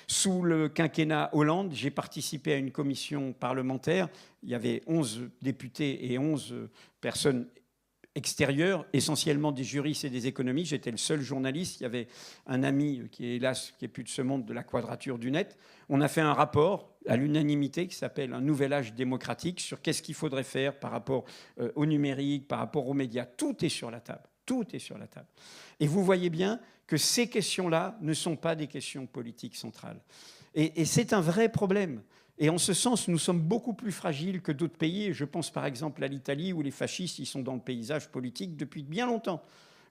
Sous le quinquennat Hollande, j'ai participé à une commission parlementaire. Il y avait 11 députés et 11 personnes extérieurs, essentiellement des juristes et des économistes. J'étais le seul journaliste. Il y avait un ami qui est hélas, qui est plus de ce monde, de la Quadrature du Net. On a fait un rapport à l'unanimité qui s'appelle Un nouvel âge démocratique sur qu'est-ce qu'il faudrait faire par rapport au numérique, par rapport aux médias. Tout est sur la table. Tout est sur la table. Et vous voyez bien que ces questions-là ne sont pas des questions politiques centrales. Et c'est un vrai problème. Et en ce sens, nous sommes beaucoup plus fragiles que d'autres pays. Et je pense par exemple à l'Italie, où les fascistes ils sont dans le paysage politique depuis bien longtemps.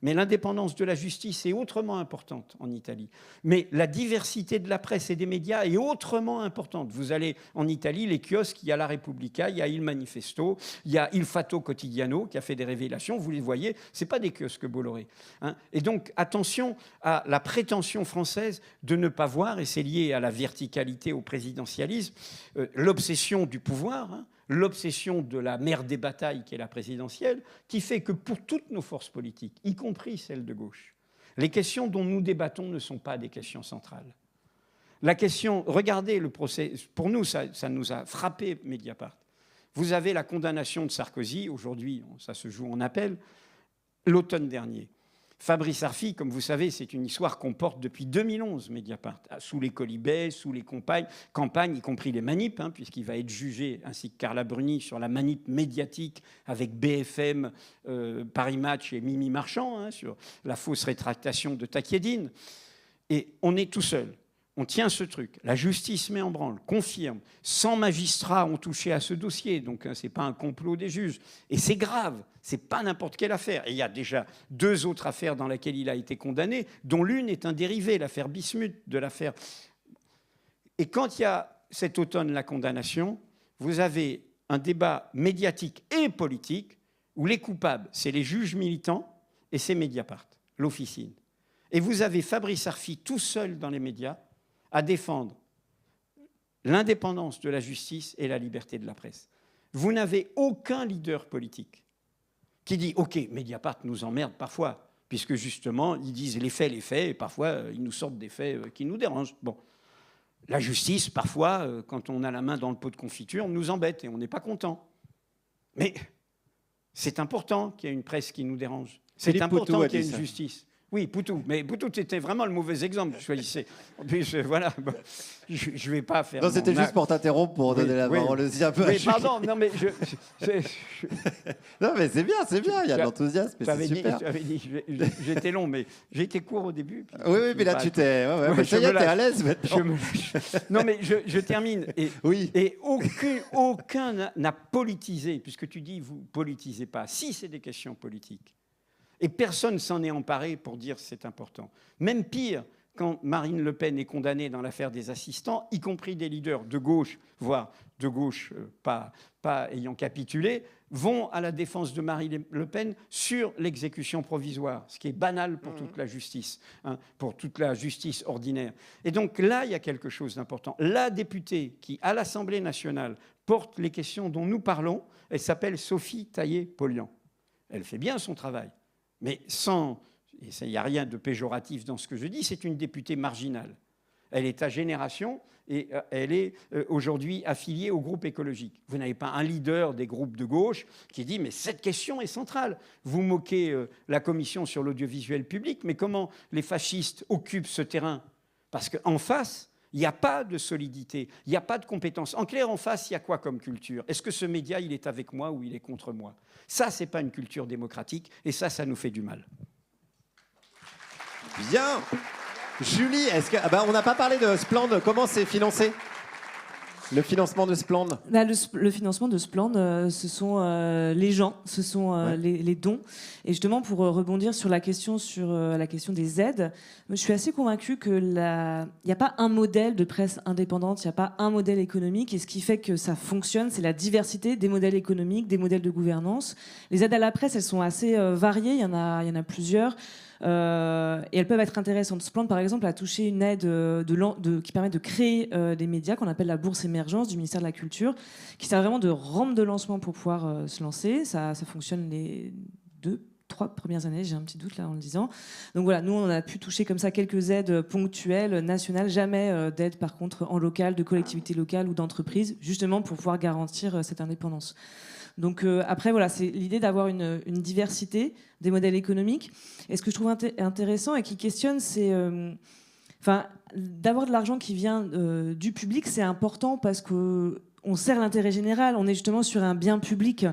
Mais l'indépendance de la justice est autrement importante en Italie. Mais la diversité de la presse et des médias est autrement importante. Vous allez en Italie, les kiosques, il y a La Repubblica, il y a Il Manifesto, il y a Il Fatto Quotidiano qui a fait des révélations. Vous les voyez, ce n'est pas des kiosques Bolloré. Hein. Et donc, attention à la prétention française de ne pas voir, et c'est lié à la verticalité, au présidentialisme, l'obsession du pouvoir, hein, l'obsession de la mère des batailles qui est la présidentielle, qui fait que pour toutes nos forces politiques, y compris celles de gauche, les questions dont nous débattons ne sont pas des questions centrales. La question, regardez le procès, pour nous, ça nous a frappé Mediapart. Vous avez la condamnation de Sarkozy, aujourd'hui, ça se joue en appel, l'automne dernier. Fabrice Arfi, comme vous savez, c'est une histoire qu'on porte depuis 2011, Mediapart, sous les colibets, sous les campagnes, y compris les manips, hein, puisqu'il va être jugé, ainsi que Carla Bruni, sur la manip médiatique avec BFM, Paris Match et Mimi Marchand, hein, sur la fausse rétractation de Takiedine. Et on est tout seul. On tient ce truc. La justice met en branle, confirme. 100 magistrats ont touché à ce dossier, donc ce n'est pas un complot des juges. Et c'est grave, ce n'est pas n'importe quelle affaire. Et il y a déjà 2 autres affaires dans lesquelles il a été condamné, dont l'une est un dérivé, l'affaire Bismuth de l'affaire. Et quand il y a cet automne la condamnation, vous avez un débat médiatique et politique où les coupables, c'est les juges militants et c'est Mediapart, l'officine. Et vous avez Fabrice Arfi tout seul dans les médias à défendre l'indépendance de la justice et la liberté de la presse. Vous n'avez aucun leader politique qui dit « Ok, Mediapart nous emmerde parfois, puisque justement, ils disent les faits, et parfois, ils nous sortent des faits qui nous dérangent. » Bon. La justice, parfois, quand on a la main dans le pot de confiture, nous embête et on n'est pas content. Mais c'est important qu'il y ait une presse qui nous dérange. C'est important qu'il y ait une justice. Oui, Poutou. Mais Poutou, c'était vraiment le mauvais exemple. Choisissez. En plus, voilà. Bon, je ne vais pas faire.
Non, c'était juste pour t'interrompre, pour donner la parole aussi un peu.
Oui, pardon. Non, mais
non, mais c'est bien. Il y a de l'enthousiasme. C'est super.
J'étais long, mais j'ai été court au début.
Oui, mais là, tu t'es. Ça y est, t'es à l'aise maintenant.
Non, mais je termine. Et aucun n'a politisé, puisque tu dis, vous politisez pas. Si, c'est des questions politiques. Et personne s'en est emparé pour dire que c'est important. Même pire, quand Marine Le Pen est condamnée dans l'affaire des assistants, y compris des leaders de gauche, voire de gauche pas ayant capitulé, vont à la défense de Marine Le Pen sur l'exécution provisoire, ce qui est banal pour toute la justice, hein, pour toute la justice ordinaire. Et donc là, il y a quelque chose d'important. La députée qui, à l'Assemblée nationale, porte les questions dont nous parlons, elle s'appelle Sophie Taillé-Polian. Elle fait bien son travail. Mais il n'y a rien de péjoratif dans ce que je dis, c'est une députée marginale. Elle est à Génération et elle est aujourd'hui affiliée au groupe écologique. Vous n'avez pas un leader des groupes de gauche qui dit « mais cette question est centrale ». Vous moquez la commission sur l'audiovisuel public, mais comment les fascistes occupent ce terrain? Parce qu'en face, il n'y a pas de solidité, il n'y a pas de compétence. En clair, en face, il y a quoi comme culture? Est-ce que ce média, il est avec moi ou il est contre moi? Ça, ce n'est pas une culture démocratique, et ça nous fait du mal.
Bien. Julie, on n'a pas parlé de Splend. Comment c'est financé? Le financement de Splend?
Le financement de Splend, ce sont les gens, ce sont les dons. Et justement, pour rebondir sur la question des aides, je suis assez convaincue qu'il n'y a pas un modèle de presse indépendante, il n'y a pas un modèle économique. Et ce qui fait que ça fonctionne, c'est la diversité des modèles économiques, des modèles de gouvernance. Les aides à la presse, elles sont assez variées, il y en a plusieurs. Et elles peuvent être intéressantes. Splend, par exemple, a touché une aide qui permet de créer des médias qu'on appelle la bourse émergence du ministère de la Culture, qui sert vraiment de rampe de lancement pour pouvoir se lancer. Ça fonctionne les 2-3 premières années, j'ai un petit doute là en le disant. Donc voilà, nous on a pu toucher comme ça quelques aides ponctuelles, nationales, jamais d'aide par contre en local, de collectivités locales ou d'entreprises, justement pour pouvoir garantir cette indépendance. Donc après voilà, c'est l'idée d'avoir une diversité des modèles économiques. Et ce que je trouve intéressant et qui questionne, c'est d'avoir de l'argent qui vient du public, c'est important parce que on sert l'intérêt général, on est justement sur un bien public.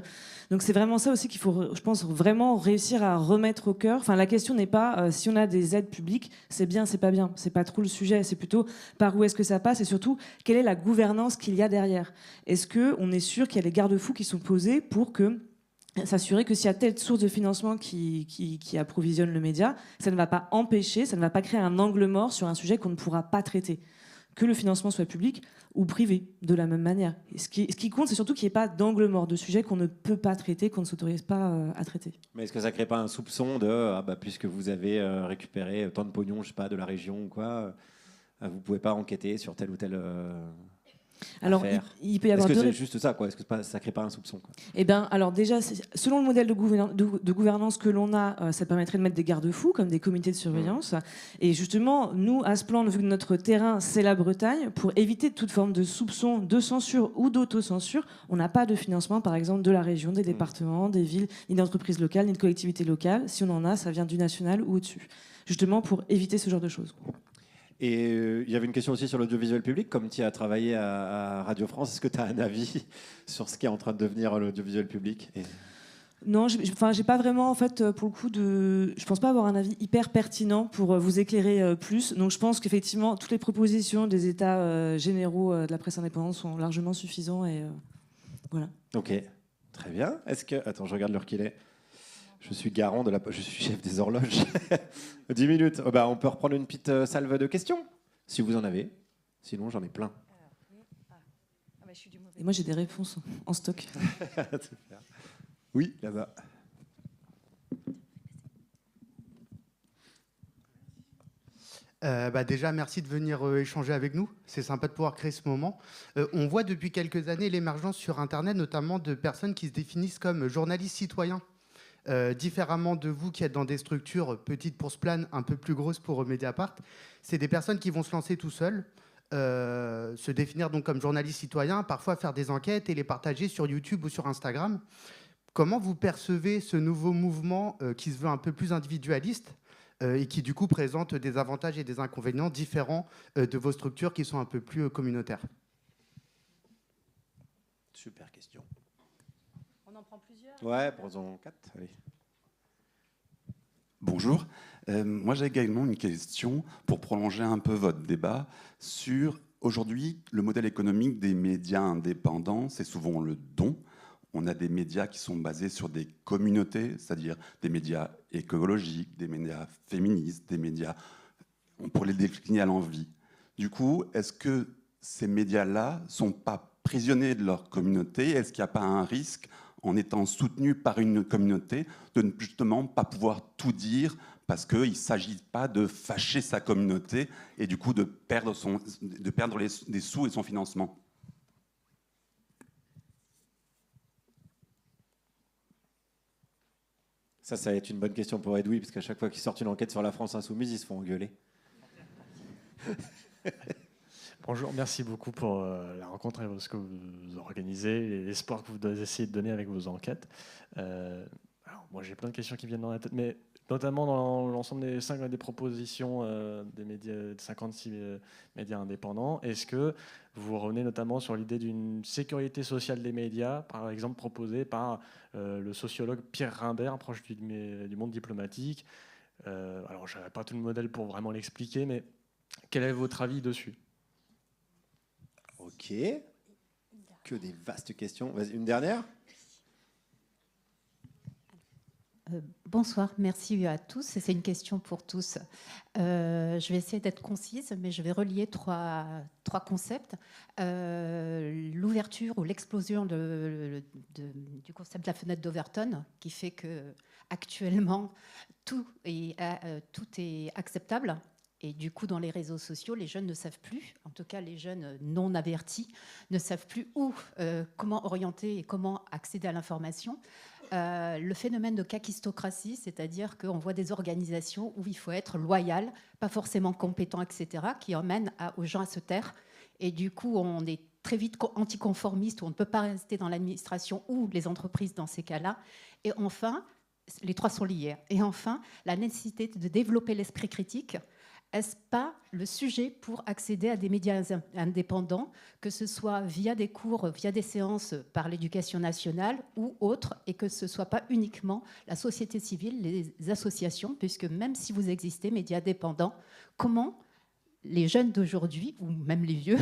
Donc c'est vraiment ça aussi qu'il faut, je pense, vraiment réussir à remettre au cœur. Enfin, la question n'est pas si on a des aides publiques, c'est bien, c'est pas bien. C'est pas trop le sujet. C'est plutôt par où est-ce que ça passe et surtout quelle est la gouvernance qu'il y a derrière. Est-ce qu'on est sûr qu'il y a des garde-fous qui sont posés pour s'assurer que s'il y a telle source de financement qui approvisionne le média, ça ne va pas empêcher, ça ne va pas créer un angle mort sur un sujet qu'on ne pourra pas traiter. Que le financement soit public ou privé, de la même manière. Et ce qui compte, c'est surtout qu'il n'y ait pas d'angle mort, de sujets qu'on ne peut pas traiter, qu'on ne s'autorise pas à traiter.
Mais est-ce que ça ne crée pas un soupçon de puisque vous avez récupéré tant de pognon, je sais pas, de la région ou quoi, vous ne pouvez pas enquêter sur telle ou telle
alors, il peut y avoir
Est-ce que c'est juste ça, quoi? Est-ce que ça ne crée pas un soupçon, quoi?
Eh bien, alors déjà, selon le modèle de gouvernance que l'on a, ça permettrait de mettre des garde-fous, comme des comités de surveillance. Et justement, nous, à Splend, vu que notre terrain, c'est la Bretagne, pour éviter toute forme de soupçon de censure ou d'autocensure, on n'a pas de financement, par exemple, de la région, des départements, des villes, ni d'entreprises locales, ni de collectivités locales. Si on en a, ça vient du national ou au-dessus. Justement, pour éviter ce genre de choses.
Et il y avait une question aussi sur l'audiovisuel public. Comme tu as travaillé à Radio France, est-ce que tu as un avis sur ce qui est en train de devenir l'audiovisuel public?
Non, j'ai pas vraiment, en fait, pour le coup, je pense pas avoir un avis hyper pertinent pour vous éclairer plus. Donc je pense qu'effectivement, toutes les propositions des états généraux de la presse indépendante sont largement suffisants. Et voilà.
Ok, très bien. Est-ce que... Attends, je regarde l'heure qu'il est. Je suis garant de je suis chef des horloges. 10 minutes. Oh on peut reprendre une petite salve de questions, si vous en avez. Sinon, j'en ai plein.
Et moi, j'ai des réponses en stock.
Oui, là-bas.
Déjà, merci de venir échanger avec nous. C'est sympa de pouvoir créer ce moment. On voit depuis quelques années l'émergence sur Internet, notamment de personnes qui se définissent comme journalistes citoyens. Différemment de vous qui êtes dans des structures petites pour Splend, un peu plus grosses pour Mediapart, c'est des personnes qui vont se lancer tout seuls, se définir donc comme journalistes citoyens, parfois faire des enquêtes et les partager sur YouTube ou sur Instagram. Comment vous percevez ce nouveau mouvement qui se veut un peu plus individualiste et qui du coup présente des avantages et des inconvénients différents de vos structures qui sont un peu plus communautaires?
Super question.
On en prend plusieurs?
Ouais, prenons 4. Allez.
Bonjour. Moi, j'ai également une question pour prolonger un peu votre débat sur, aujourd'hui, le modèle économique des médias indépendants, c'est souvent le don. On a des médias qui sont basés sur des communautés, c'est-à-dire des médias écologiques, des médias féministes, des médias, on pourrait les décliner à l'envie. Du coup, est-ce que ces médias-là ne sont pas prisonniers de leur communauté? Est-ce qu'il n'y a pas un risque, en étant soutenu par une communauté, de ne justement pas pouvoir tout dire parce qu'il ne s'agit pas de fâcher sa communauté et du coup de perdre des sous et son financement?
Ça va être une bonne question pour Edoui, parce qu'à chaque fois qu'ils sortent une enquête sur la France Insoumise, ils se font engueuler.
Bonjour, merci beaucoup pour la rencontre et ce que vous organisez et l'espoir que vous essayez de donner avec vos enquêtes. Alors, moi, j'ai plein de questions qui viennent dans la tête, mais notamment dans l'ensemble des propositions des médias, de 56 médias indépendants. Est-ce que vous revenez notamment sur l'idée d'une sécurité sociale des médias, par exemple proposée par le sociologue Pierre Rimbert, proche du monde diplomatique? Alors, je n'avais pas tout le modèle pour vraiment l'expliquer, mais quel est votre avis dessus?
Ok. Que des vastes questions. Vas-y, une dernière?
Bonsoir, merci à tous. C'est une question pour tous. Je vais essayer d'être concise, mais je vais relier trois concepts. L'ouverture ou l'explosion du concept de la fenêtre d'Overton, qui fait que actuellement tout est acceptable. Et du coup, dans les réseaux sociaux, les jeunes ne savent plus, en tout cas les jeunes non avertis, ne savent plus comment orienter et comment accéder à l'information. Le phénomène de kakistocratie, c'est-à-dire qu'on voit des organisations où il faut être loyal, pas forcément compétent, etc., qui emmènent aux gens à se taire. Et du coup, on est très vite anticonformiste, où on ne peut pas rester dans l'administration ou les entreprises dans ces cas-là. Et enfin, les trois sont liés. Et enfin, la nécessité de développer l'esprit critique. Est-ce pas le sujet pour accéder à des médias indépendants, que ce soit via des cours, via des séances par l'éducation nationale ou autres, et que ce ne soit pas uniquement la société civile, les associations, puisque même si vous existez, médias indépendants, comment les jeunes d'aujourd'hui, ou même les vieux,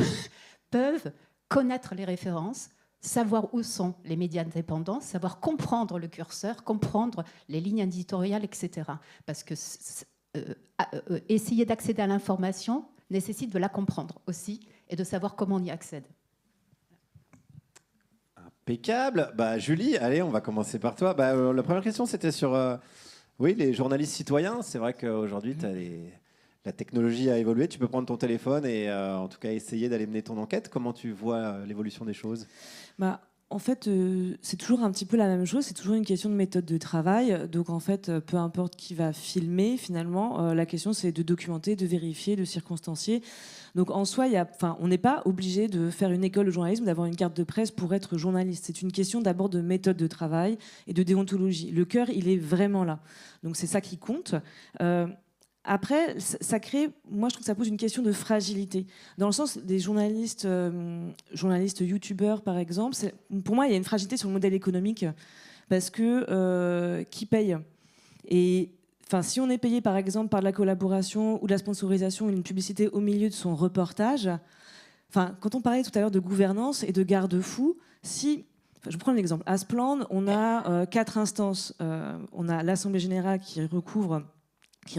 peuvent connaître les références, savoir où sont les médias indépendants, savoir comprendre le curseur, comprendre les lignes éditoriales, etc. Parce que essayer d'accéder à l'information nécessite de la comprendre aussi et de savoir comment on y accède.
Impeccable. Julie, allez, on va commencer par toi. La première question, c'était sur les journalistes citoyens. C'est vrai qu'aujourd'hui, la technologie a évolué. Tu peux prendre ton téléphone et en tout cas essayer d'aller mener ton enquête. Comment tu vois l'évolution des choses ?
En fait, c'est toujours un petit peu la même chose. C'est toujours une question de méthode de travail. Donc, en fait, peu importe qui va filmer, finalement, la question, c'est de documenter, de vérifier, de circonstancier. Donc, en soi, on n'est pas obligé de faire une école de journalisme, d'avoir une carte de presse pour être journaliste. C'est une question d'abord de méthode de travail et de déontologie. Le cœur, il est vraiment là. Donc, c'est ça qui compte. Après, ça crée, moi je trouve que ça pose une question de fragilité. Dans le sens des journalistes youtubeurs par exemple, pour moi il y a une fragilité sur le modèle économique parce que qui paye ? Et si on est payé par exemple par de la collaboration ou de la sponsorisation, une publicité au milieu de son reportage, quand on parlait tout à l'heure de gouvernance et de garde-fous, je prends l'exemple, à Splendid, on a 4 instances. On a l'Assemblée générale qui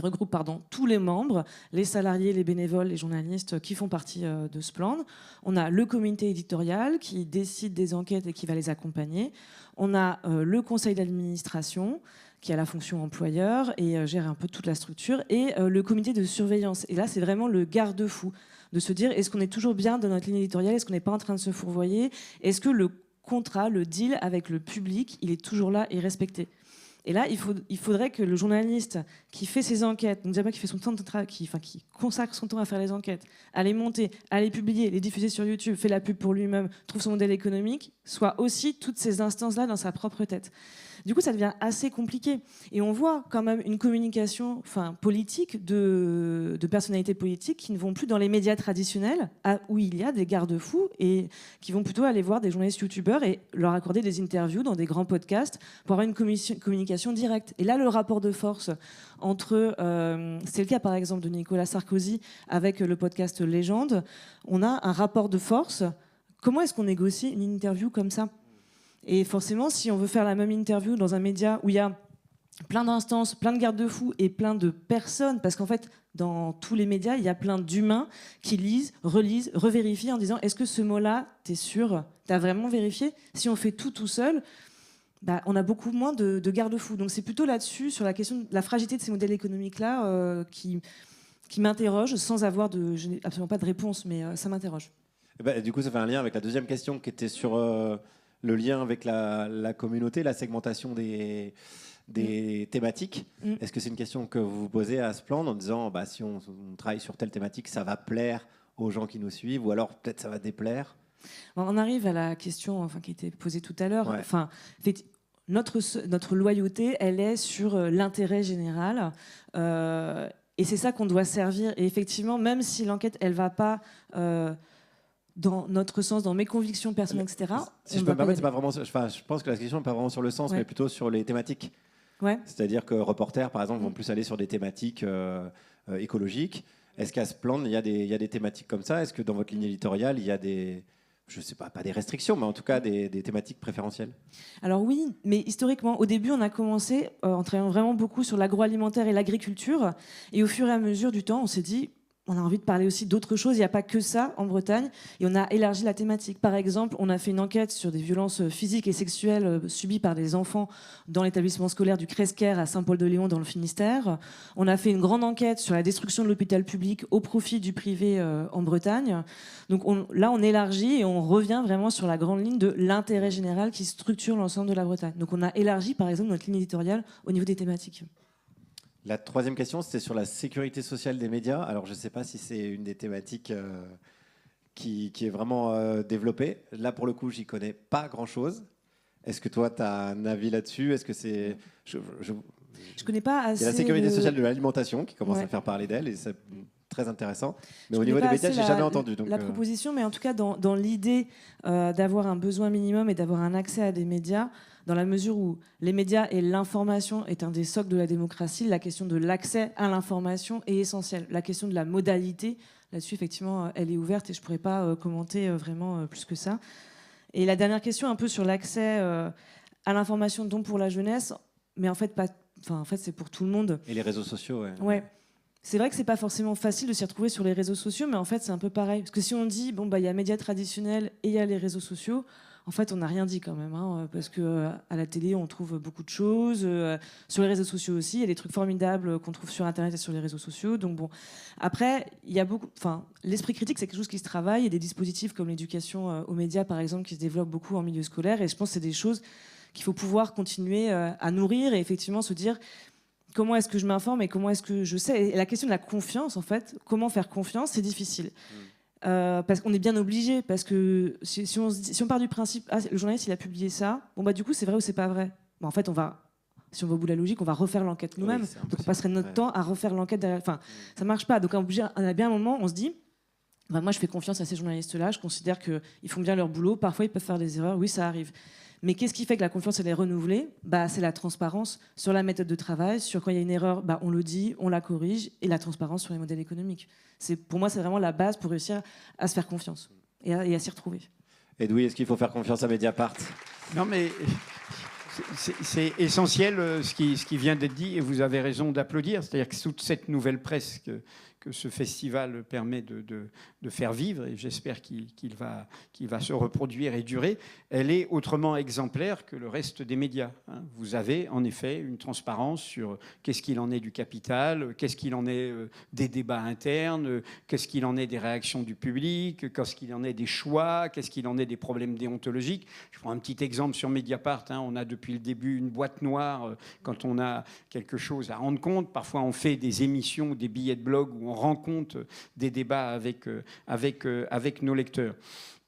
regroupe tous les membres, les salariés, les bénévoles, les journalistes qui font partie de Splendid. On a le comité éditorial qui décide des enquêtes et qui va les accompagner. On a le conseil d'administration qui a la fonction employeur et gère un peu toute la structure. Et le comité de surveillance. Et là, c'est vraiment le garde-fou de se dire, est-ce qu'on est toujours bien dans notre ligne éditoriale ? Est-ce qu'on n'est pas en train de se fourvoyer ? Est-ce que le contrat, le deal avec le public, il est toujours là et respecté ? Et là, il faudrait que le journaliste qui fait ses enquêtes, donc déjà qui fait son temps de travail, qui consacre son temps à faire les enquêtes, à les monter, à les publier, les diffuser sur YouTube, fait la pub pour lui-même, trouve son modèle économique, soit aussi toutes ces instances-là dans sa propre tête. Du coup, ça devient assez compliqué. Et on voit quand même une communication politique de personnalités politiques qui ne vont plus dans les médias traditionnels, où il y a des garde-fous, et qui vont plutôt aller voir des journalistes youtubeurs et leur accorder des interviews dans des grands podcasts pour avoir une communication directe. Et là, le rapport de force entre... c'est le cas, par exemple, de Nicolas Sarkozy avec le podcast Légende. On a un rapport de force. Comment est-ce qu'on négocie une interview comme ça ? Et forcément, si on veut faire la même interview dans un média où il y a plein d'instances, plein de garde-fous et plein de personnes, parce qu'en fait, dans tous les médias, il y a plein d'humains qui lisent, relisent, revérifient en disant « Est-ce que ce mot-là, t'es sûr ? T'as vraiment vérifié ?» Si on fait tout seul, on a beaucoup moins de garde-fous. Donc c'est plutôt là-dessus, sur la question de la fragilité de ces modèles économiques-là, qui m'interroge, sans avoir je n'ai absolument pas de réponse, mais ça m'interroge.
Du coup, ça fait un lien avec la deuxième question qui était sur... le lien avec la communauté, la segmentation des thématiques. Est-ce que c'est une question que vous vous posez à Splendid en disant si on travaille sur telle thématique, ça va plaire aux gens qui nous suivent ou alors peut-être ça va déplaire ?
On arrive à la question qui a été posée tout à l'heure.
Ouais.
Notre loyauté, elle est sur l'intérêt général. Et c'est ça qu'on doit servir. Et effectivement, même si l'enquête, elle ne va pas... dans notre sens, dans mes convictions personnelles, etc.
Si je peux me permettre, c'est pas vraiment. Je pense que la question n'est pas vraiment sur le sens, mais plutôt sur les thématiques.
Ouais.
C'est-à-dire que reporters, par exemple, vont plus aller sur des thématiques écologiques. Est-ce qu'à Splendid, il y a des thématiques comme ça ? Est-ce que dans votre ligne éditoriale, il y a des je sais pas des restrictions, mais en tout cas des thématiques préférentielles?
Alors oui, mais historiquement, au début, on a commencé en travaillant vraiment beaucoup sur l'agroalimentaire et l'agriculture. Et au fur et à mesure du temps, on s'est dit, on a envie de parler aussi d'autres choses. Il n'y a pas que ça en Bretagne. Et on a élargi la thématique. Par exemple, on a fait une enquête sur des violences physiques et sexuelles subies par des enfants dans l'établissement scolaire du Cresquer à Saint-Paul-de-Léon dans le Finistère. On a fait une grande enquête sur la destruction de l'hôpital public au profit du privé en Bretagne. Donc là, on élargit et on revient vraiment sur la grande ligne de l'intérêt général qui structure l'ensemble de la Bretagne. Donc on a élargi, par exemple, notre ligne éditoriale au niveau des thématiques.
La troisième question, c'était sur la sécurité sociale des médias. Alors, je ne sais pas si c'est une des thématiques qui est vraiment développée. Là, pour le coup, j'y connais pas grand-chose. Est-ce que toi, tu as un avis là-dessus? Est-ce que c'est...
Je connais pas assez...
Il y a la sécurité sociale de l'alimentation qui commence à faire parler d'elle, et c'est très intéressant. Mais au niveau des médias, je n'ai jamais entendu. Donc,
la proposition, mais en tout cas, dans l'idée d'avoir un besoin minimum et d'avoir un accès à des médias, dans la mesure où les médias et l'information est un des socles de la démocratie, la question de l'accès à l'information est essentielle. La question de la modalité, là-dessus, effectivement, elle est ouverte et je ne pourrais pas commenter vraiment plus que ça. Et la dernière question, un peu sur l'accès à l'information, dont pour la jeunesse, mais en fait, c'est pour tout le monde.
Et les réseaux sociaux,
ouais. C'est vrai que c'est pas forcément facile de s'y retrouver sur les réseaux sociaux, mais en fait, c'est un peu pareil. Parce que si on dit, bon, bah, il y a les médias traditionnels et il y a les réseaux sociaux, en fait, on n'a rien dit quand même, hein, parce que à la télé, on trouve beaucoup de choses. Sur les réseaux sociaux aussi, il y a des trucs formidables qu'on trouve sur Internet et sur les réseaux sociaux. Donc bon, après, il y a beaucoup. Enfin, l'esprit critique, c'est quelque chose qui se travaille. Il y a des dispositifs comme l'éducation aux médias, par exemple, qui se développent beaucoup en milieu scolaire. Et je pense que c'est des choses qu'il faut pouvoir continuer à nourrir et effectivement se dire comment est-ce que je m'informe et comment est-ce que je sais. Et la question de la confiance, en fait, comment faire confiance, c'est difficile. Parce qu'on est bien obligé, parce que si on part du principe, le journaliste il a publié ça, bon bah du coup c'est vrai ou c'est pas vrai. Bah, en fait si on va au bout de la logique, on va refaire l'enquête nous-mêmes. Oui, donc on passerait notre temps à refaire l'enquête derrière. Enfin, ça marche pas. Donc on a bien un moment, on se dit, bah, moi je fais confiance à ces journalistes-là, je considère qu'ils font bien leur boulot. Parfois ils peuvent faire des erreurs, oui ça arrive. Mais qu'est-ce qui fait que la confiance elle est renouvelée? Bah, c'est la transparence sur la méthode de travail, sur quand il y a une erreur, bah, on le dit, on la corrige, et la transparence sur les modèles économiques. Pour moi, c'est vraiment la base pour réussir à se faire confiance et à s'y retrouver.
Edoui, est-ce qu'il faut faire confiance à Mediapart?
Non, mais c'est essentiel ce qui vient d'être dit, et vous avez raison d'applaudir. C'est-à-dire que toute cette nouvelle presse que ce festival permet de faire vivre, et j'espère qu'il va se reproduire et durer, elle est autrement exemplaire que le reste des médias. Vous avez en effet une transparence sur qu'est-ce qu'il en est du capital, qu'est-ce qu'il en est des débats internes, qu'est-ce qu'il en est des réactions du public, qu'est-ce qu'il en est des choix, qu'est-ce qu'il en est des problèmes déontologiques. Je prends un petit exemple sur Mediapart. On a depuis le début une boîte noire quand on a quelque chose à rendre compte. Parfois, on fait des émissions, des billets de blog où on rend compte des débats avec nos lecteurs.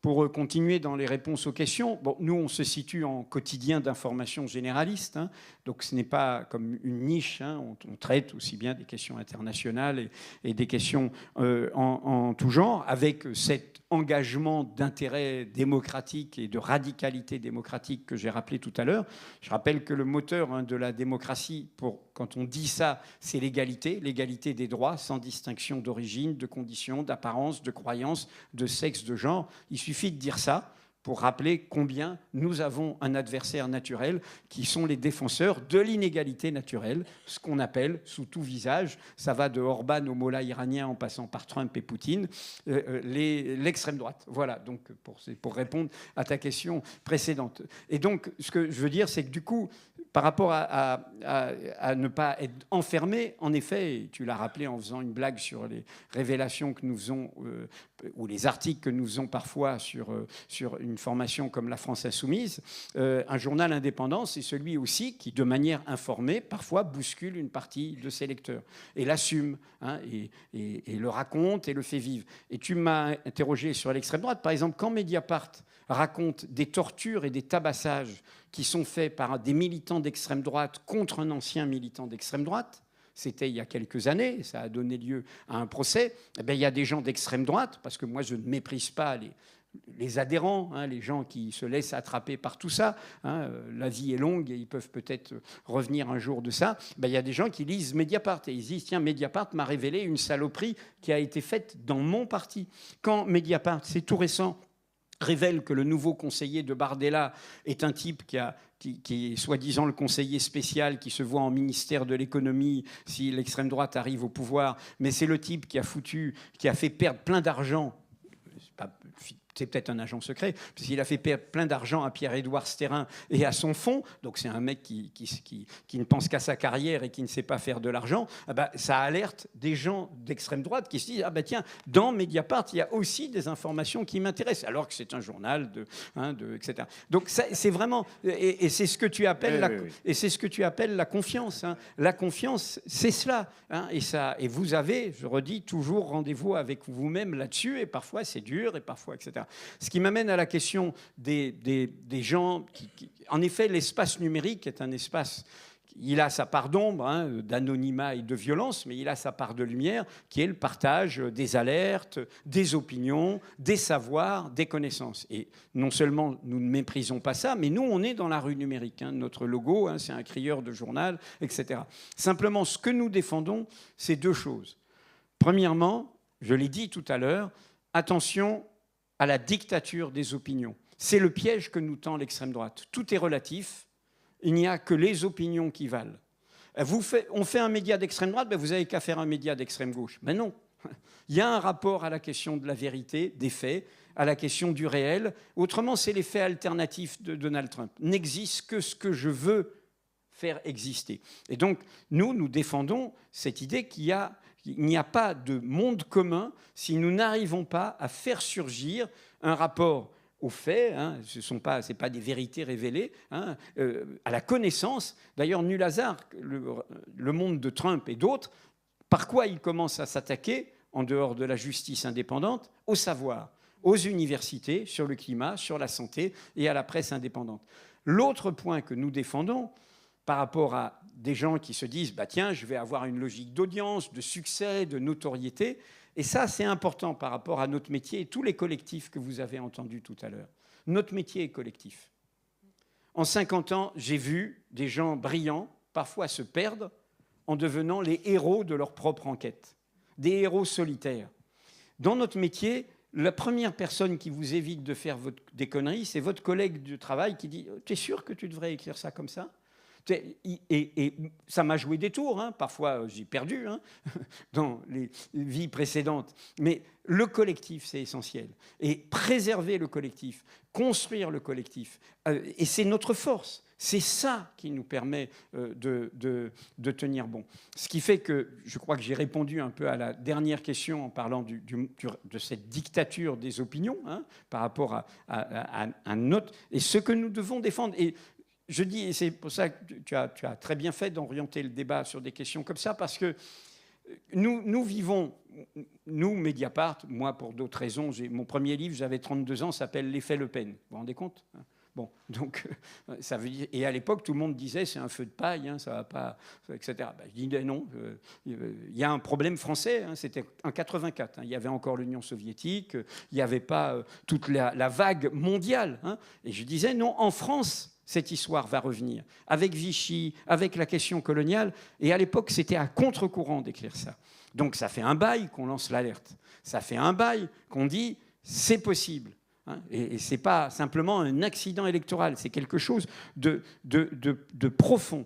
Pour continuer dans les réponses aux questions, bon, nous, on se situe en quotidien d'information généraliste, donc ce n'est pas comme une niche, on traite aussi bien des questions internationales et des questions en tout genre, avec cet engagement d'intérêt démocratique et de radicalité démocratique que j'ai rappelé tout à l'heure. Je rappelle que le moteur de la démocratie, quand on dit ça, c'est l'égalité des droits, sans distinction d'origine, de conditions, d'apparence, de croyance, de sexe, de genre. Il suffit de dire ça pour rappeler combien nous avons un adversaire naturel qui sont les défenseurs de l'inégalité naturelle, ce qu'on appelle, sous tout visage, ça va de Orban au Mollah iranien en passant par Trump et Poutine, l'extrême droite. Voilà, donc pour répondre à ta question précédente. Et donc, ce que je veux dire, c'est que du coup, par rapport à ne pas être enfermé, en effet, et tu l'as rappelé en faisant une blague sur les révélations que nous faisons, ou les articles que nous faisons parfois sur une formation comme La France Insoumise, un journal indépendant, c'est celui aussi qui, de manière informée, parfois bouscule une partie de ses lecteurs, et l'assume, et le raconte et le fait vivre. Et tu m'as interrogé sur l'extrême droite. Par exemple, quand Mediapart raconte des tortures et des tabassages qui sont faits par des militants d'extrême droite contre un ancien militant d'extrême droite, c'était il y a quelques années, ça a donné lieu à un procès, il y a des gens d'extrême droite, parce que moi je ne méprise pas les adhérents, les gens qui se laissent attraper par tout ça, la vie est longue et ils peuvent peut-être revenir un jour de ça, il y a des gens qui lisent Mediapart et ils disent, tiens, Mediapart m'a révélé une saloperie qui a été faite dans mon parti. Quand Mediapart, c'est tout récent, révèle que le nouveau conseiller de Bardella est un type qui est soi-disant le conseiller spécial, qui se voit en ministère de l'économie si l'extrême droite arrive au pouvoir, mais c'est le type qui a fait perdre plein d'argent. C'est peut-être un agent secret, puisqu'il a fait perdre plein d'argent à Pierre-Édouard Stérin et à son fonds. Donc c'est un mec qui ne pense qu'à sa carrière et qui ne sait pas faire de l'argent. Ah bah, ça alerte des gens d'extrême droite qui se disent « Ah bah tiens, dans Mediapart, il y a aussi des informations qui m'intéressent », alors que c'est un journal, etc. Donc c'est vraiment... Et c'est ce que tu appelles, et c'est ce que tu appelles la confiance. Hein. La confiance, c'est cela. Hein. Et vous avez, je redis, toujours rendez-vous avec vous-même là-dessus, et parfois c'est dur, et parfois, etc. Ce qui m'amène à la question des gens en effet, l'espace numérique est un espace, il a sa part d'ombre, hein, d'anonymat et de violence, mais il a sa part de lumière, qui est le partage des alertes, des opinions, des savoirs, des connaissances. Et non seulement nous ne méprisons pas ça, mais nous, on est dans la rue numérique. Hein. Notre logo, hein, c'est un crieur de journal, etc. Simplement, ce que nous défendons, c'est deux choses. Premièrement, je l'ai dit tout à l'heure, attention à la dictature des opinions. C'est le piège que nous tend l'extrême droite. Tout est relatif, il n'y a que les opinions qui valent. On fait un média d'extrême droite, ben vous n'avez qu'à faire un média d'extrême gauche. Mais non, il y a un rapport à la question de la vérité, des faits, à la question du réel. Autrement, c'est les faits alternatifs de Donald Trump. N'existe que ce que je veux faire exister. Et donc, nous défendons cette idée qu'il n'y a pas de monde commun si nous n'arrivons pas à faire surgir un rapport aux faits, hein, ce n'est pas des vérités révélées, hein, à la connaissance. D'ailleurs, nul hasard, le monde de Trump et d'autres, par quoi ils commencent à s'attaquer, en dehors de la justice indépendante, au savoir, aux universités, sur le climat, sur la santé et à la presse indépendante. L'autre point que nous défendons, par rapport à des gens qui se disent bah, « tiens, je vais avoir une logique d'audience, de succès, de notoriété », et ça, c'est important par rapport à notre métier et tous les collectifs que vous avez entendus tout à l'heure. Notre métier est collectif. En 50 ans, j'ai vu des gens brillants parfois se perdre en devenant les héros de leur propre enquête, des héros solitaires. Dans notre métier, la première personne qui vous évite de faire des conneries, c'est votre collègue de travail qui dit « tu es sûr que tu devrais écrire ça comme ça ?» Et ça m'a joué des tours, hein. Parfois j'ai perdu hein, dans les vies précédentes. Mais le collectif, c'est essentiel. Et préserver le collectif, construire le collectif, et c'est notre force. C'est ça qui nous permet de tenir bon. Ce qui fait que je crois que j'ai répondu un peu à la dernière question en parlant de cette dictature des opinions hein, par rapport à notre... Et ce que nous devons défendre... Et je dis, et c'est pour ça que tu as très bien fait d'orienter le débat sur des questions comme ça, parce que nous vivons, nous, Mediapart, moi pour d'autres raisons, mon premier livre, j'avais 32 ans, s'appelle « L'effet Le Pen ». Vous vous rendez compte ? Bon, donc, ça veut dire... Et à l'époque, tout le monde disait, c'est un feu de paille, hein, ça va pas, etc. Ben, je dis, non, il y a un problème français, hein, c'était en 84, hein, il y avait encore l'Union soviétique, il n'y avait pas toute la vague mondiale. Hein, et je disais, non, en France, cette histoire va revenir, avec Vichy, avec la question coloniale. Et à l'époque, c'était à contre-courant d'écrire ça. Donc ça fait un bail qu'on lance l'alerte. Ça fait un bail qu'on dit, c'est possible. Et ce n'est pas simplement un accident électoral, c'est quelque chose de profond.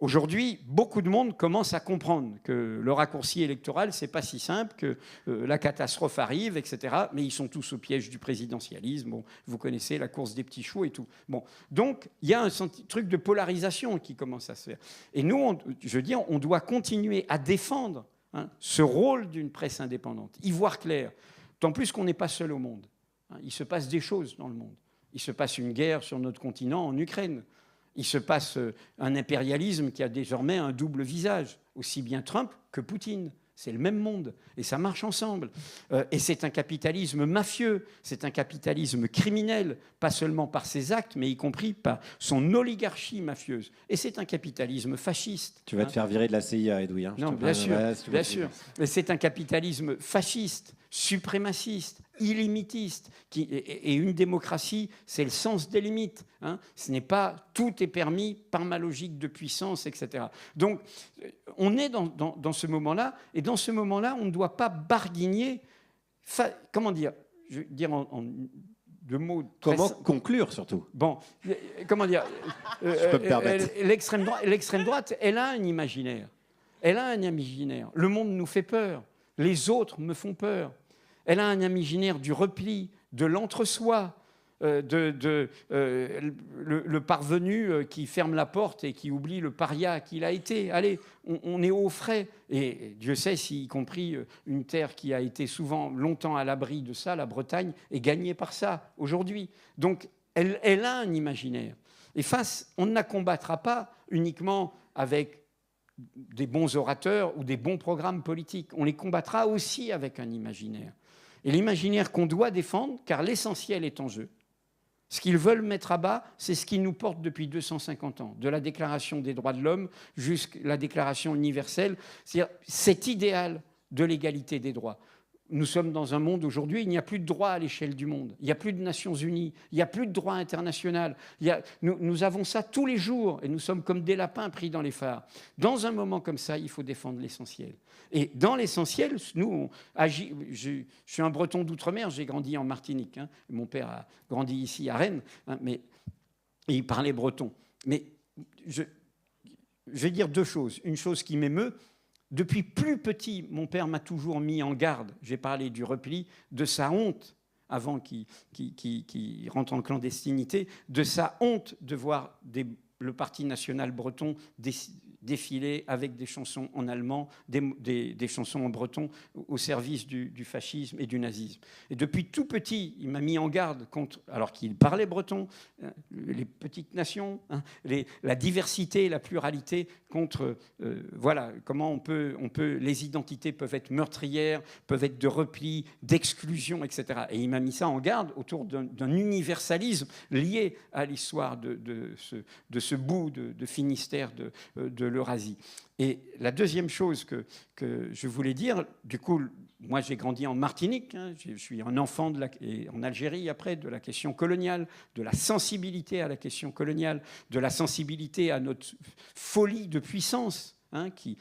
Aujourd'hui, beaucoup de monde commence à comprendre que le raccourci électoral, ce n'est pas si simple, que la catastrophe arrive, etc. Mais ils sont tous au piège du présidentialisme. Bon, vous connaissez la course des petits choux et tout. Bon, donc, il y a un truc de polarisation qui commence à se faire. Et nous, on doit continuer à défendre hein, ce rôle d'une presse indépendante, y voir clair. Tant plus qu'on n'est pas seul au monde. Hein, il se passe des choses dans le monde. Il se passe une guerre sur notre continent, en Ukraine. Il se passe un impérialisme qui a désormais un double visage, aussi bien Trump que Poutine. C'est le même monde, et ça marche ensemble. Et c'est un capitalisme mafieux, c'est un capitalisme criminel, pas seulement par ses actes, mais y compris par son oligarchie mafieuse. Et c'est un capitalisme fasciste.
Tu vas te faire virer de la CIA, Edoui. Hein,
non, bien sûr, bien sûr. Mais c'est un capitalisme fasciste, suprémaciste, illimitiste. Et une démocratie, c'est le sens des limites. Hein. Ce n'est pas tout est permis par ma logique de puissance, etc. Donc, on est dans ce moment-là, et dans ce moment-là, on ne doit pas barguigner. Comment dire ? Je veux dire deux mots.
Comment conclure, surtout?
Bon, comment dire?
Je peux me permettre.
L'extrême droite, elle a un imaginaire. Elle a un imaginaire. Le monde nous fait peur. Les autres me font peur. Elle a un imaginaire du repli, de l'entre-soi, le parvenu qui ferme la porte et qui oublie le paria qu'il a été. Allez, on est au frais. Et Dieu sait si, y compris une terre qui a été souvent longtemps à l'abri de ça, la Bretagne, est gagnée par ça aujourd'hui. Donc, elle a un imaginaire. Et on ne la combattra pas uniquement avec des bons orateurs ou des bons programmes politiques. On les combattra aussi avec un imaginaire. Et l'imaginaire qu'on doit défendre, car l'essentiel est en jeu. Ce qu'ils veulent mettre à bas, c'est ce qui nous porte depuis 250 ans, de la Déclaration des droits de l'homme jusqu'à la Déclaration universelle, c'est-à-dire cet idéal de l'égalité des droits. Nous sommes dans un monde aujourd'hui, il n'y a plus de droit à l'échelle du monde, il n'y a plus de Nations Unies, il n'y a plus de droit international. Nous avons ça tous les jours et nous sommes comme des lapins pris dans les phares. Dans un moment comme ça, il faut défendre l'essentiel. Et dans l'essentiel, nous, on agit. Je suis un Breton d'outre-mer, j'ai grandi en Martinique. Hein, mon père a grandi ici à Rennes, hein, et il parlait breton. Mais je vais dire deux choses. Une chose qui m'émeut. Depuis plus petit, mon père m'a toujours mis en garde, j'ai parlé du repli, de sa honte, avant qu'il rentre en clandestinité, de sa honte de voir le Parti national breton défiler avec des chansons en allemand, des chansons en breton au service du fascisme et du nazisme. Et depuis tout petit, il m'a mis en garde contre, alors qu'il parlait breton, les petites nations, hein, la diversité, la pluralité, contre voilà comment les identités peuvent être meurtrières, peuvent être de repli, d'exclusion, etc. Et il m'a mis ça en garde autour d'un universalisme lié à l'histoire de ce bout de Finistère de l'Eurasie. Et la deuxième chose que je voulais dire, du coup, moi j'ai grandi en Martinique, hein, je suis un enfant et en Algérie après, de la question coloniale, de la sensibilité à la question coloniale, de la sensibilité à notre folie de puissance, hein, qui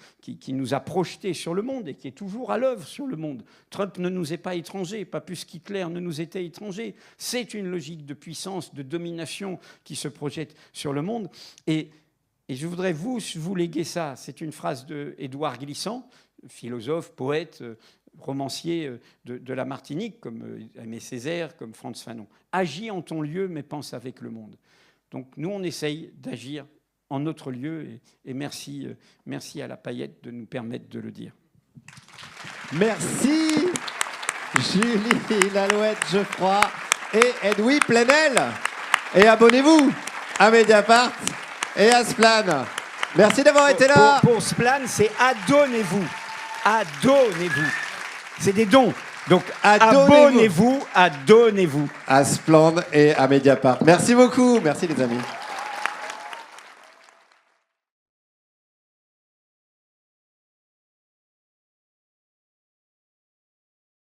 nous a projetés sur le monde et qui est toujours à l'œuvre sur le monde. Trump ne nous est pas étranger, pas plus qu'Hitler ne nous était étranger. C'est une logique de puissance, de domination qui se projette sur le monde. Et je voudrais vous léguer ça. C'est une phrase d'Édouard Glissant, philosophe, poète, romancier de la Martinique, comme Aimé Césaire, comme Frantz Fanon. Agis en ton lieu, mais pense avec le monde. Donc nous, on essaye d'agir en notre lieu, et merci à la Paillette de nous permettre de le dire.
Merci Julie Lalouette-Geoffroy et Edoui Plenel. Et abonnez-vous à Mediapart et à Splan. Merci d'avoir été là.
Pour Splan, c'est adonnez-vous. Adonnez-vous. C'est des dons. Donc abonnez-vous, adonnez-vous.
À Splan et à Mediapart. Merci beaucoup. Merci les amis.